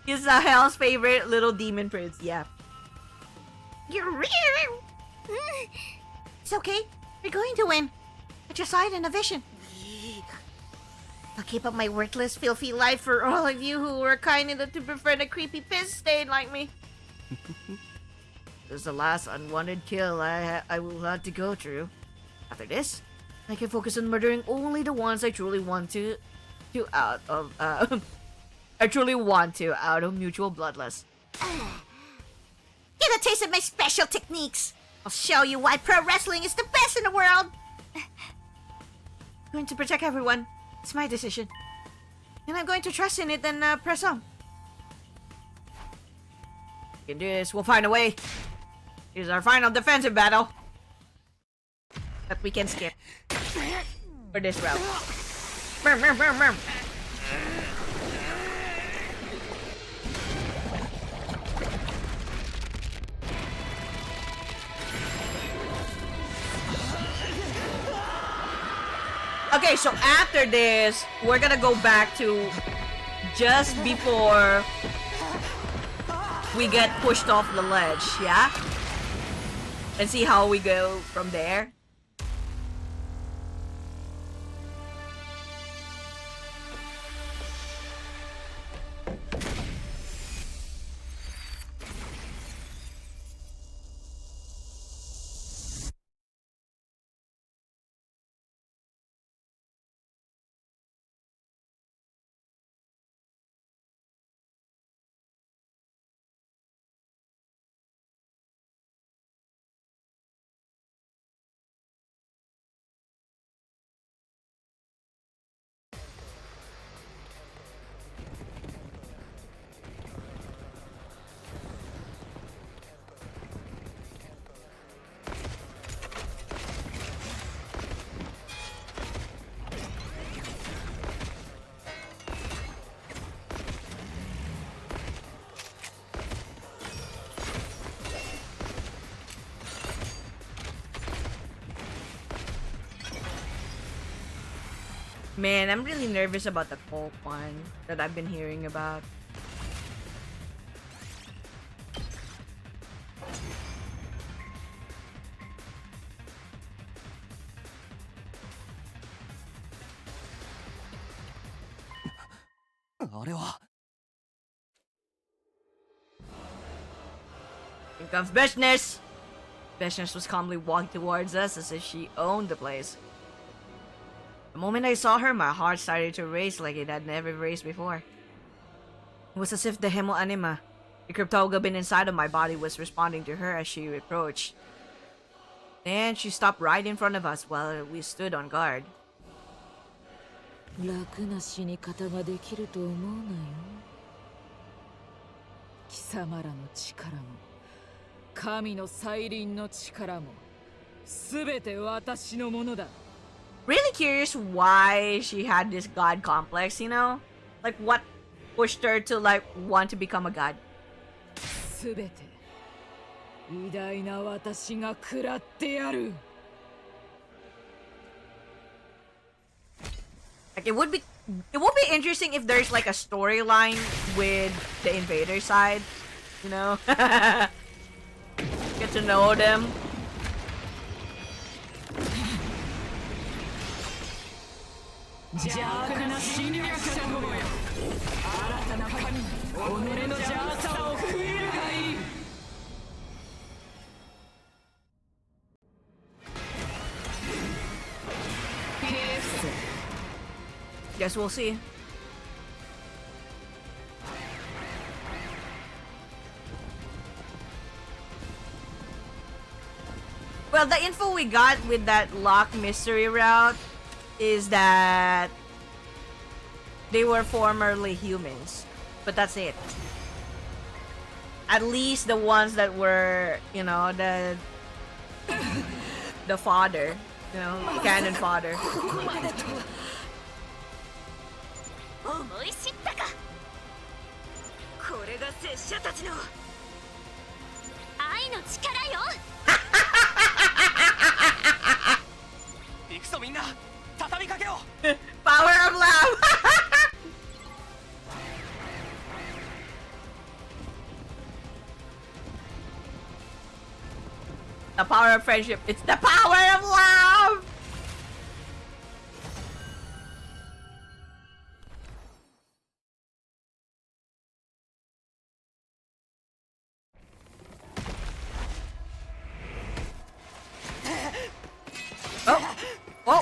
He's Hell's favorite little demon prince, yeah.
You're real. It's okay. We're going to win. I just saw it in a vision. I'll keep up my worthless, filthy life for all of you who were kind enough to befriend a creepy piss stain like me.
This is the last unwanted kill I will have to go through. After this, I can focus on murdering only the ones I truly want to out of out of mutual bloodlust.
Get a taste of my special techniques. I'll show you why pro wrestling is the best in the world. I'm going to protect everyone. It's my decision. And I'm going to trust in it and press on.
We can do this. We'll find a way. Here's our final defensive battle. That we can skip. For this round. Okay, so after this, we're gonna go back to just before we get pushed off the ledge, yeah? And see how we go from there. Man, I'm really nervous about the cult one that I've been hearing about. Here comes Business! Business was calmly walking towards us as if she owned the place. The moment I saw her, my heart started to race like it had never raced before. It was as if the Hemo Anima, the cryptogoblin inside of my body, was responding to her as she approached. Then she stopped right in front of us while we stood on guard.
楽な死に方ができると思うなよ。貴様らの力も神の再臨の力もすべて私のものだ。
Really curious why she had this god complex, you know? Like what pushed her to like want to become a god?
すべて偉大な私が食らってやる。
Like it would be interesting if there's like a storyline with the invader side, you know? Get to know them. Guess we'll see. Well, the info we got with that lock mystery route is that they were formerly humans, but that's it. At least the ones that were, you know, the fodder, you know, cannon fodder.
思い知ったか。
これが拙者たちの
愛の力よ。
行くぞみんな、畳みかけよう。
Power of love. The power of friendship. It's the power of love. Oh. Oh.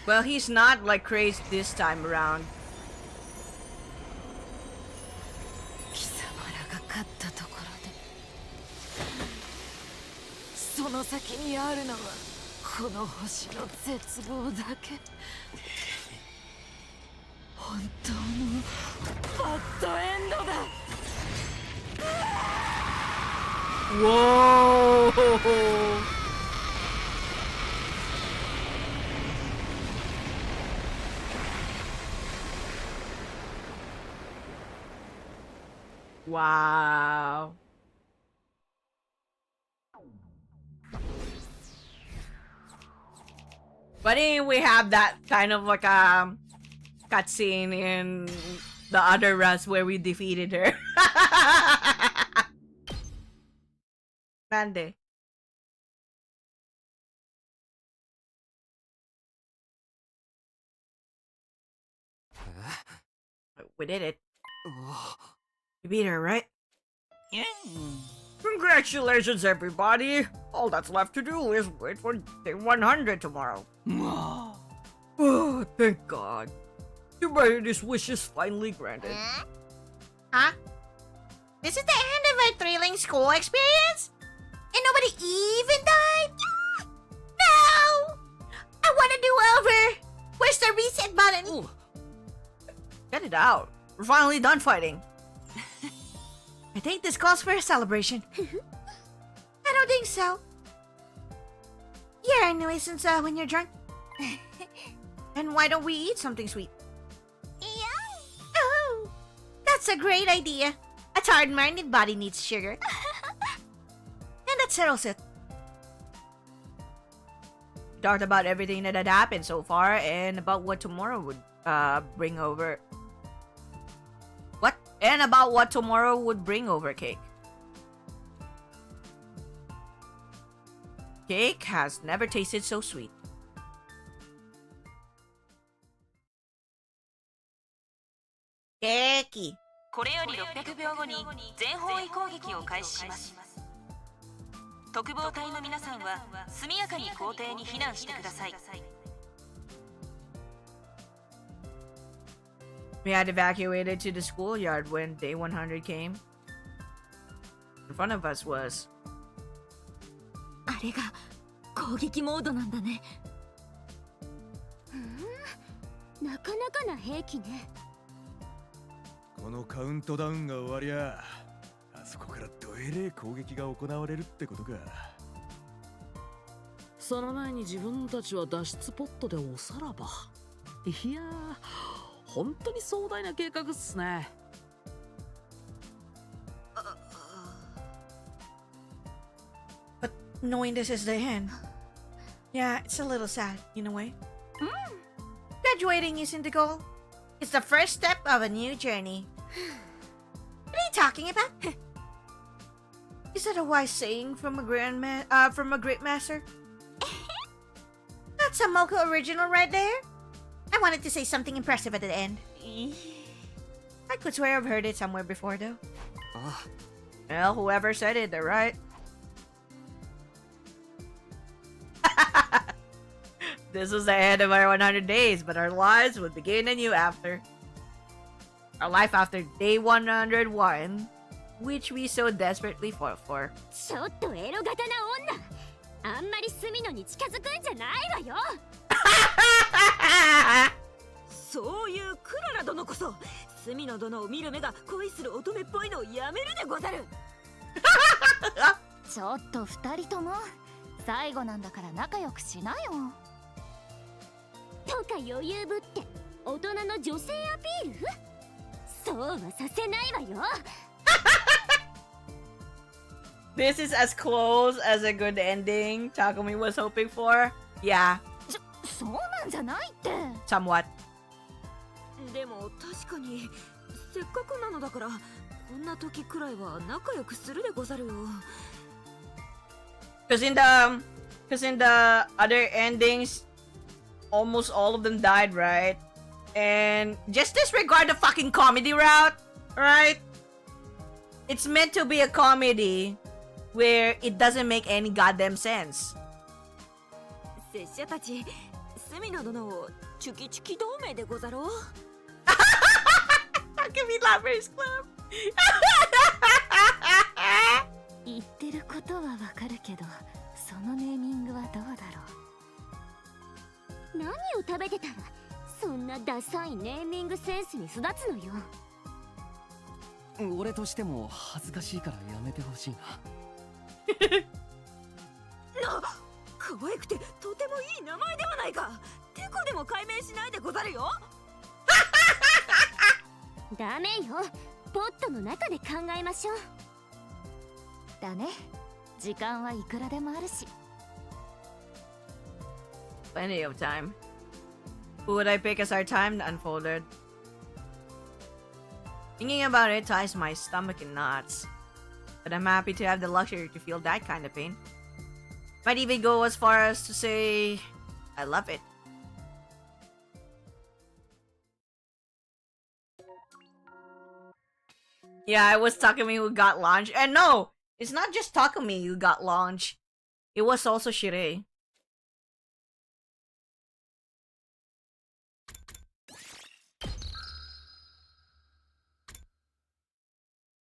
Well, he's not like crazy this time around.
貴様らが勝ったところでその先にあるのはこの星の絶望だけ。本当のバッドエンドだ。
Whoa! Wow. But then we have that kind of like a cutscene in the other runs where we defeated her. Mande. We did it. You beat her, right?
Yeah.
Congratulations, everybody! All that's left to do is wait for day 100 tomorrow. Oh, thank God. Your this wish is finally granted.
Huh? This is the end of our thrilling school experience? And nobody even died? No! I want to do over! Where's the reset button?
Ooh. Get it out. We're finally done fighting. I think this calls for a celebration.
I don't think so. Yeah, anyway, since when you're drunk. And why don't we eat something sweet?
Yeah.
Oh, that's a great idea. A tired-minded body needs sugar. And that settles it.
Talked about everything that had happened so far and about what tomorrow would bring over. What? And about what tomorrow would bring over Cake. Cake has never tasted so sweet.
Keki.
これより600秒後に全方位攻撃を開始します。特防隊の皆さんは速やかに校庭に避難してください。
We had evacuated to the schoolyard when day 100 came. In front of us was
あれが攻撃モードなんだね。なかなかな兵器ね。
このカウントダウンが終わりゃ、あそこからどえれえ攻撃が行われるってことか。
その前に自分たちは脱出ポットでおさらば。いやー、本当に壮大な計画っすね。
But knowing this is the end, yeah, it's a little sad in a way. Graduating isn't the goal. It's the first step of a new journey. What are you talking about? Is that a wise saying from a great master? That's a Moko original right there. I wanted to say something impressive at the end. I could swear I've heard it somewhere before, though.
well, whoever said it, they're right. This was the end of our 100 days, but our lives would begin anew after. Our life after day 101, which we so desperately fought for.
ちょっとエロ型な女。あんまりスミノに近づくんじゃないわよ。
そういうクララ殿こそスミノ殿を見る目が恋する乙女っぽいのをやめるでござる。
ちょっと二人とも最後なんだから仲良くしなよ。とか余裕ぶって大人の女性アピール？そうはさせないわよ。
This is as close as a good ending Takumi was hoping for. Yeah,
そうなんじゃないって。
somewhat.
でも確かにせっかくなのだからこんな時くらいは仲良くするでござるよ。
Because in the other endings, almost all of them died, right? And just disregard the fucking comedy route, right? It's meant to be a comedy where it doesn't make any goddamn sense.
拙者たちスミノ殿をチュキチュキ同盟でござろう。
Takumi Lovers Club.
言ってることはわかるけど、そのネーミングはどうだろう。何を食べてたらそんなダサいネーミングセンスに育つのよ。
俺としても恥ずかしいからやめてほしいな。
可愛くてとてもいい名前ではないか。テコでも解明しないでござるよ。
ダメよ。ポットの中で考えましょう。だね。時間はいくらでもあるし。
Plenty of time. Who would I pick as our time unfolded? Thinking about it ties my stomach in knots. But I'm happy to have the luxury to feel that kind of pain. Might even go as far as to say, I love it. Yeah, it was Takumi who got launched. And no, it's not just Takumi who got launched. It was also Sirei.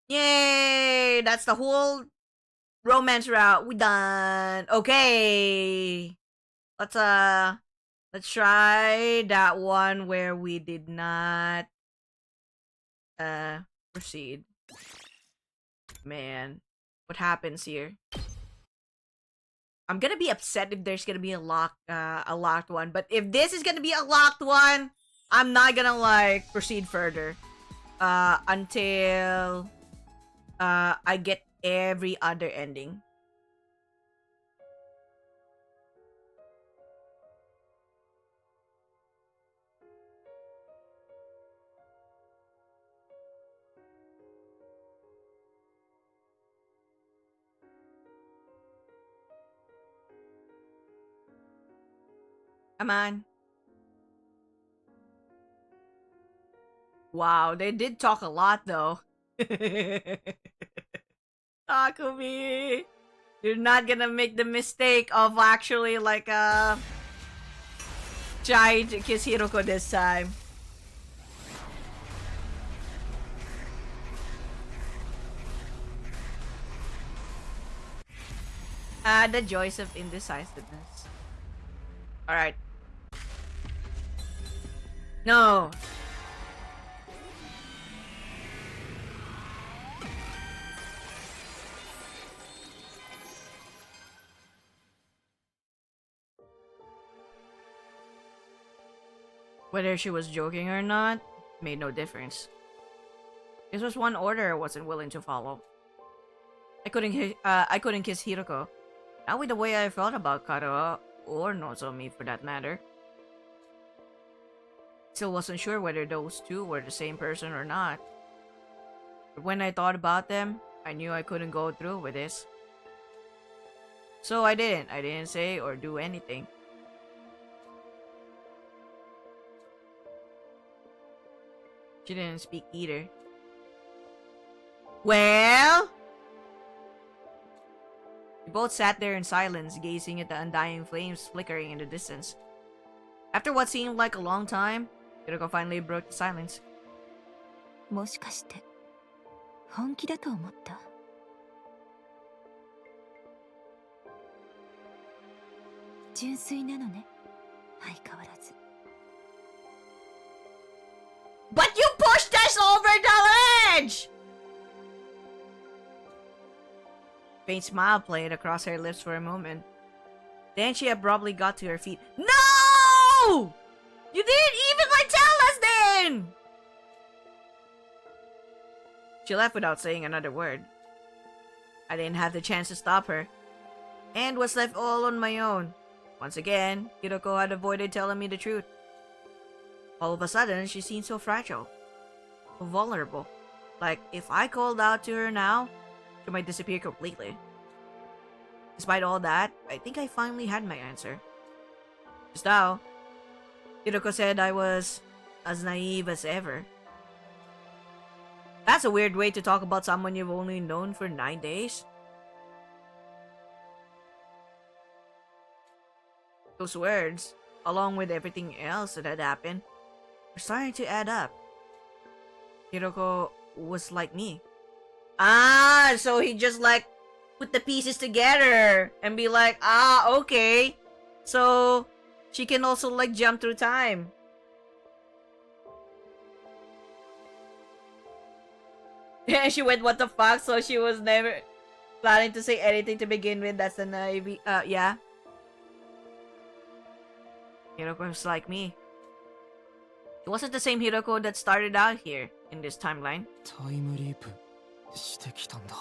Yay! That's the whole romance route. We done. Okay. Let's try that one where we did not proceed. Man, what happens here? I'm gonna be upset if there's gonna be a locked one. But if this is gonna be a locked one, I'm not gonna like proceed further until I get every other ending. Come on. Wow, they did talk a lot though. Takumi, you're not gonna make the mistake of actually like trying to kiss Hiroko this time. The joys of indecisiveness. Alright. No. Whether she was joking or not made no difference. This was one order I wasn't willing to follow. I couldn't kiss Hiroko. Not with the way I felt about Karo or Nozomi for that matter. Still wasn't sure whether those two were the same person or not. But when I thought about them, I knew I couldn't go through with this. So I didn't. I didn't say or do anything. She didn't speak either. Well, we both sat there in silence, gazing at the undying flames flickering in the distance. After what seemed like a long time, Hiroko finally broke the silence.
もしかして本気だと思った？純粋なのね、相変わらず。
But you pushed us over the ledge! Faint smile played across her lips for a moment. Then she abruptly got to her feet. No! You didn't even like tell us then! She left without saying another word. I didn't have the chance to stop her, and was left all on my own. Once again, Hiroko had avoided telling me the truth. All of a sudden, she seemed so fragile, so vulnerable. Like, if I called out to her now, she might disappear completely. Despite all that, I think I finally had my answer. Just now, Hiroko said I was as naive as ever. That's a weird way to talk about someone you've only known for 9 days. Those words, along with everything else that had happened, were starting to add up. Hiroko was like me. Ah, so he just like put the pieces together and be like, ah, okay. So she can also like jump through time. Yeah, she went, what the fuck? So she was never planning to say anything to begin with. That's the naive. Yeah. Hiroko was like me. It wasn't the same Hiroko that started out here in this timeline.
タイムリープしてきたんだ。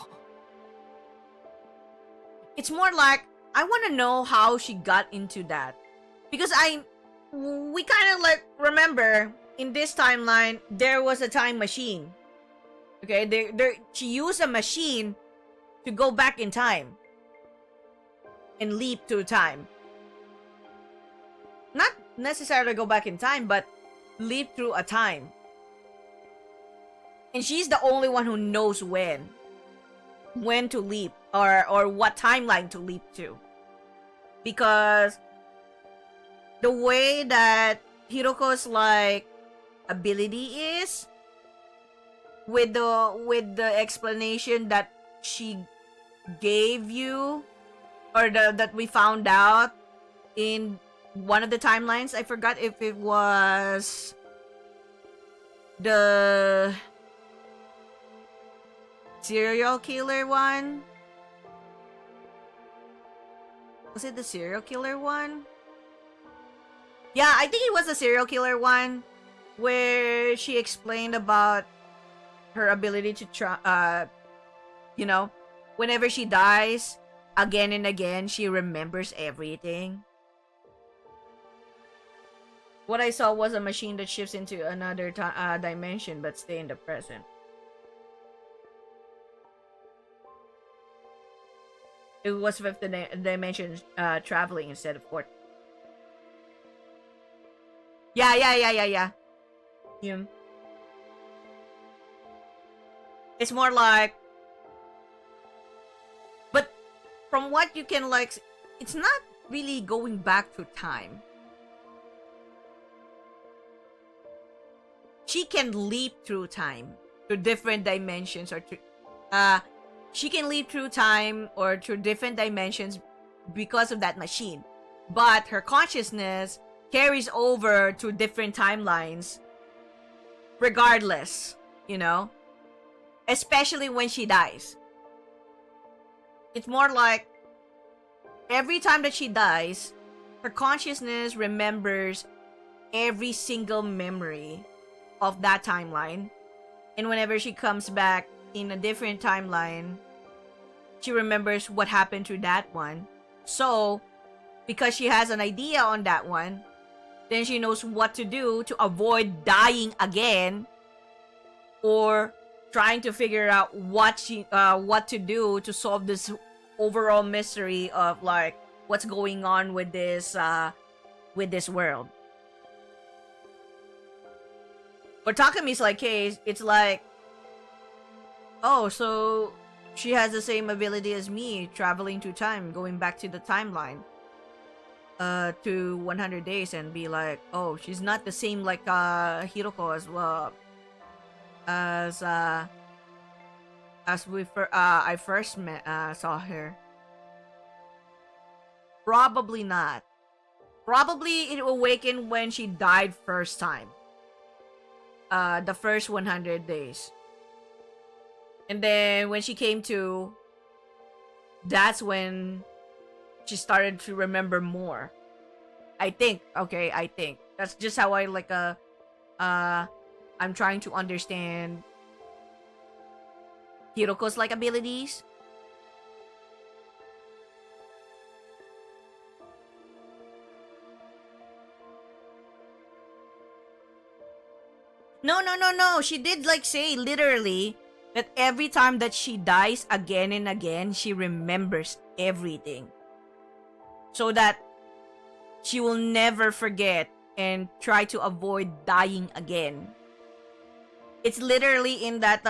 It's more like I want to know how she got into that, because we kind of like remember in this timeline there was a time machine. Okay, she used a machine to go back in time and leap through time. Not necessarily go back in time, but leap through a time. And she's the only one who knows when to leap or what timeline to leap to. Because the way that Hiroko's like ability is, with the explanation that she gave you, or that we found out in one of the timelines, I forgot if it was the serial killer one. Was it the serial killer one? Yeah, I think it was the serial killer one, where she explained about her ability to try, you know, whenever she dies, again and again, she remembers everything. What I saw was a machine that shifts into another dimension but stay in the present. It was fifth dimension traveling instead of fourth. Yeah. It's more like, but from what you can like, it's not really going back through time. She can leap through time to different dimensions, or she can leap through time or through different dimensions because of that machine. But her consciousness carries over to different timelines regardless, you know? Especially when she dies. It's more like every time that she dies, her consciousness remembers every single memory of that timeline. And whenever she comes back in a different timeline, she remembers what happened to that one. So, because she has an idea on that one, then she knows what to do to avoid dying again, or trying to figure out what to do to solve this overall mystery of like what's going on with this world. For Takumi's like case, it's like, oh, so she has the same ability as me, traveling through time, going back to the timeline to 100 days, and be like, oh, she's not the same like Hiroko as well, as I first saw her. Probably not. Probably it awakened when she died first time. The first 100 days. And then when she came to, that's when she started to remember more. I think. Okay, I think. That's just how I like I'm trying to understand Hiroko's like abilities. No. She did like say literally that every time that she dies again and again, she remembers everything. So that she will never forget and try to avoid dying again. It's literally in that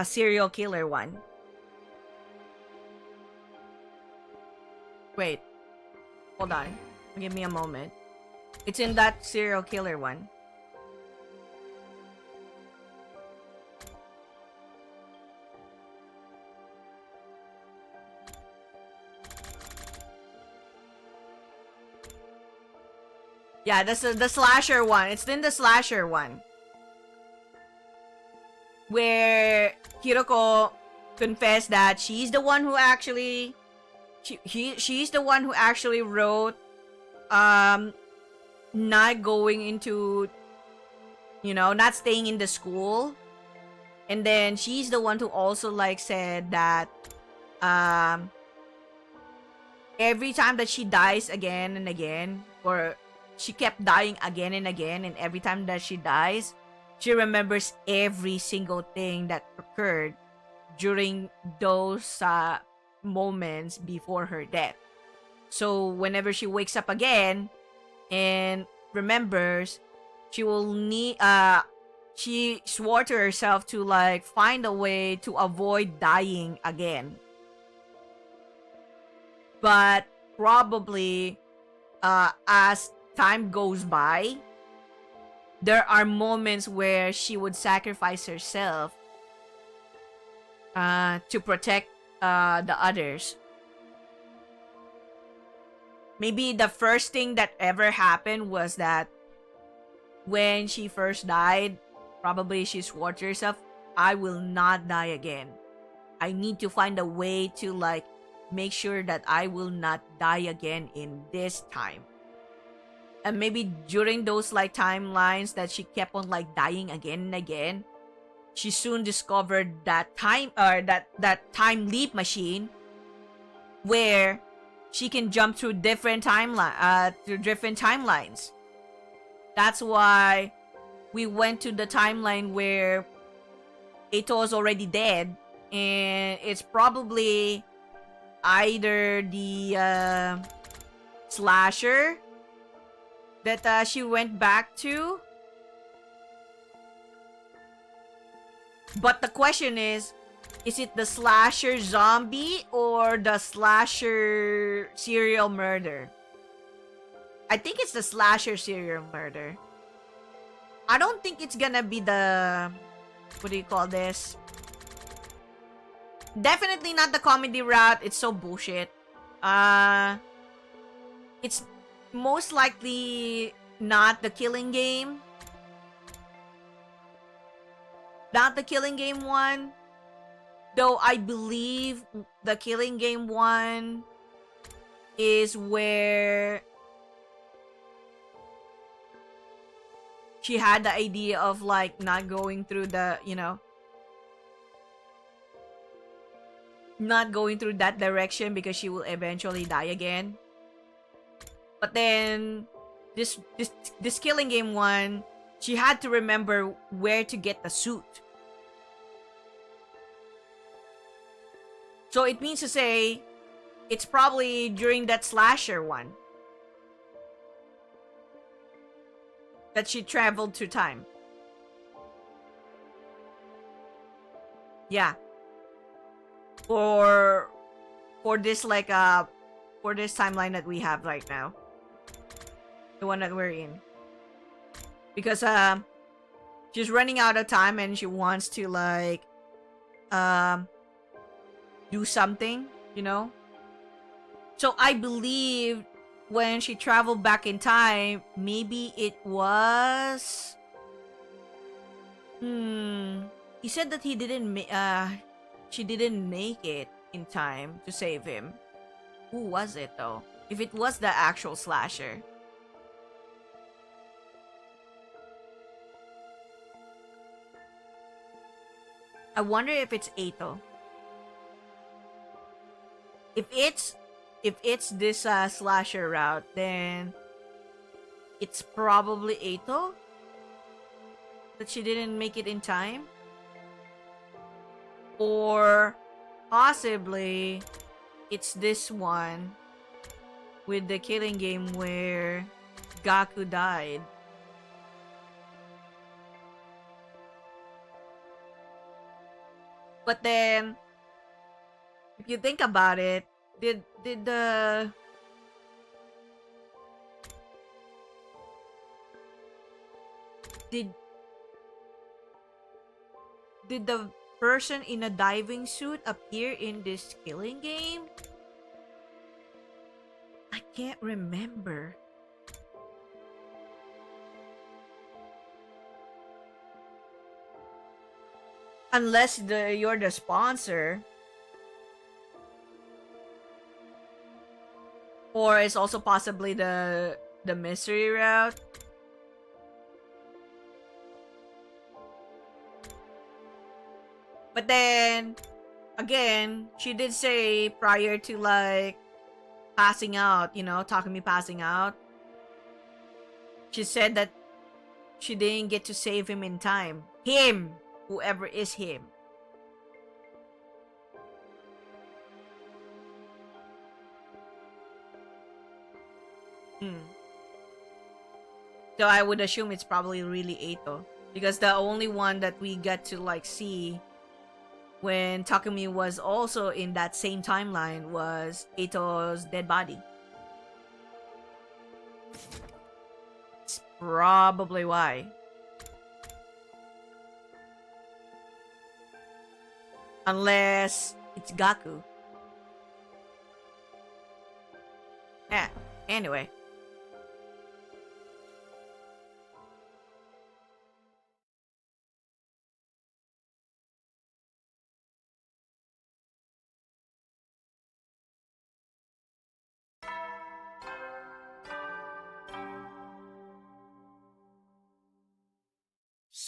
serial killer one. Wait. Hold on. Give me a moment. It's in that serial killer one. Yeah, that's the slasher one. It's in the slasher one. Where Hiroko confessed that she's the one who actually she's the one who actually wrote not going into, you know, not staying in the school. And then she's the one who also like said that every time that she dies again and again, or she kept dying again and again, and every time that she dies, she remembers every single thing that occurred during those moments before her death. So whenever she wakes up again and remembers, she will need she swore to herself to like find a way to avoid dying again. But probably as time goes by, there are moments where she would sacrifice herself to protect the others. Maybe the first thing that ever happened was that when she first died, probably she swore to herself, I will not die again. I need to find a way to like make sure that I will not die again in this time. And maybe during those like timelines that she kept on like dying again and again, she soon discovered that time or that time leap machine where she can jump through different timelines. That's why we went to the timeline where Eito is already dead, and it's probably either the slasher that she went back to. But the question is it the slasher zombie or the slasher serial murder? I think it's the slasher serial murder. I don't think it's gonna be the... what do you call this? Definitely not the comedy route. It's so bullshit. It's most likely not the Killing Game. Not the Killing Game one. Though I believe the Killing Game one is where she had the idea of like not going through the, you know, not going through that direction because she will eventually die again. But then this Killing Game one, she had to remember where to get the suit. So it means to say it's probably during that slasher one that she traveled through time. Yeah. For this like for this timeline that we have right now. The one that we're in. Because she's running out of time and she wants to like do something, you know? So I believe when she traveled back in time, maybe it was... He said that he didn't she didn't make it in time to save him. Who was it though? If it was the actual slasher. I wonder if it's Eito. If it's this slasher route, then it's probably Eito that she didn't make it in time. Or possibly it's this one with the Killing Game where Gaku died. But then, if you think about it, did the person in a diving suit appear in this Killing Game? I can't remember. Unless you're the sponsor. Or it's also possibly the mystery route. But then, again, she did say prior to like passing out, you know, Takumi passing out, she said that she didn't get to save him in time. Him! Whoever is him. So I would assume it's probably really Eito. Because the only one that we got to like see when Takumi was also in that same timeline was Eito's dead body. It's probably why. Unless it's Gaku. Yeah, anyway.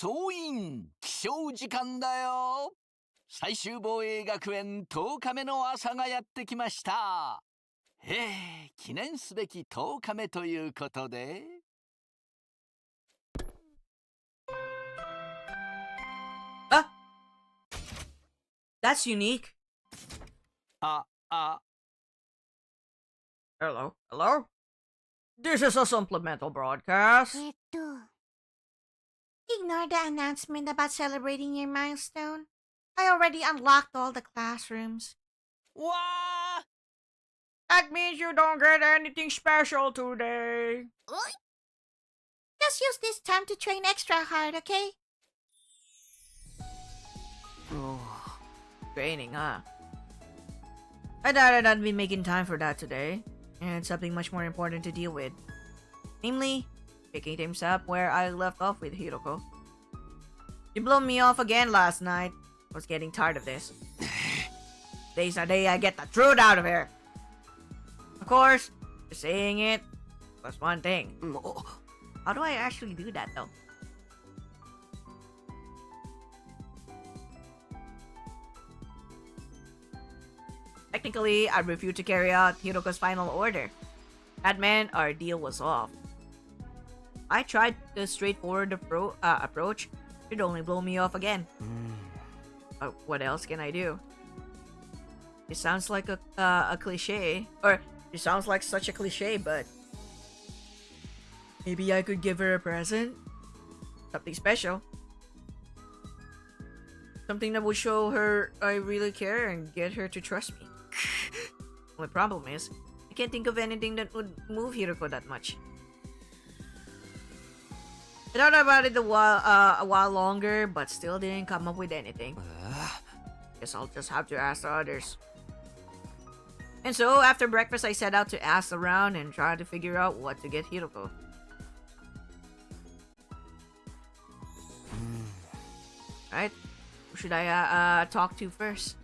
総員起床時間だよ。最終防衛学園10日目の朝がやってきました。記念すべき10日目ということで。
That's unique.
Ah.
Hello? Hello? This is a supplemental broadcast.
Ignore the announcement about celebrating your milestone. I already unlocked all the classrooms.
What?
That means you don't get anything special today.
Just use this time to train extra hard, okay?
Training, huh? I thought I'd be making time for that today. And something much more important to deal with. Namely, picking things up where I left off with Hiroko. You blew me off again last night. I was getting tired of this. Today's the day I get the truth out of here. Of course, just saying it was one thing. How do I actually do that though? Technically, I refused to carry out Hiroko's final order. That meant our deal was off. I tried the straightforward approach. It'd only blow me off again. What else can I do? It sounds like a cliche, or it sounds like such a cliche, but maybe I could give her a present, something special, something that would show her I really care and get her to trust me. Only problem is, I can't think of anything that would move Hiroko that much. I thought about it a while longer, but still didn't come up with anything. Guess I'll just have to ask the others. And so, after breakfast, I set out to ask around and try to figure out what to get Hiroko. Right? Who should I talk to first?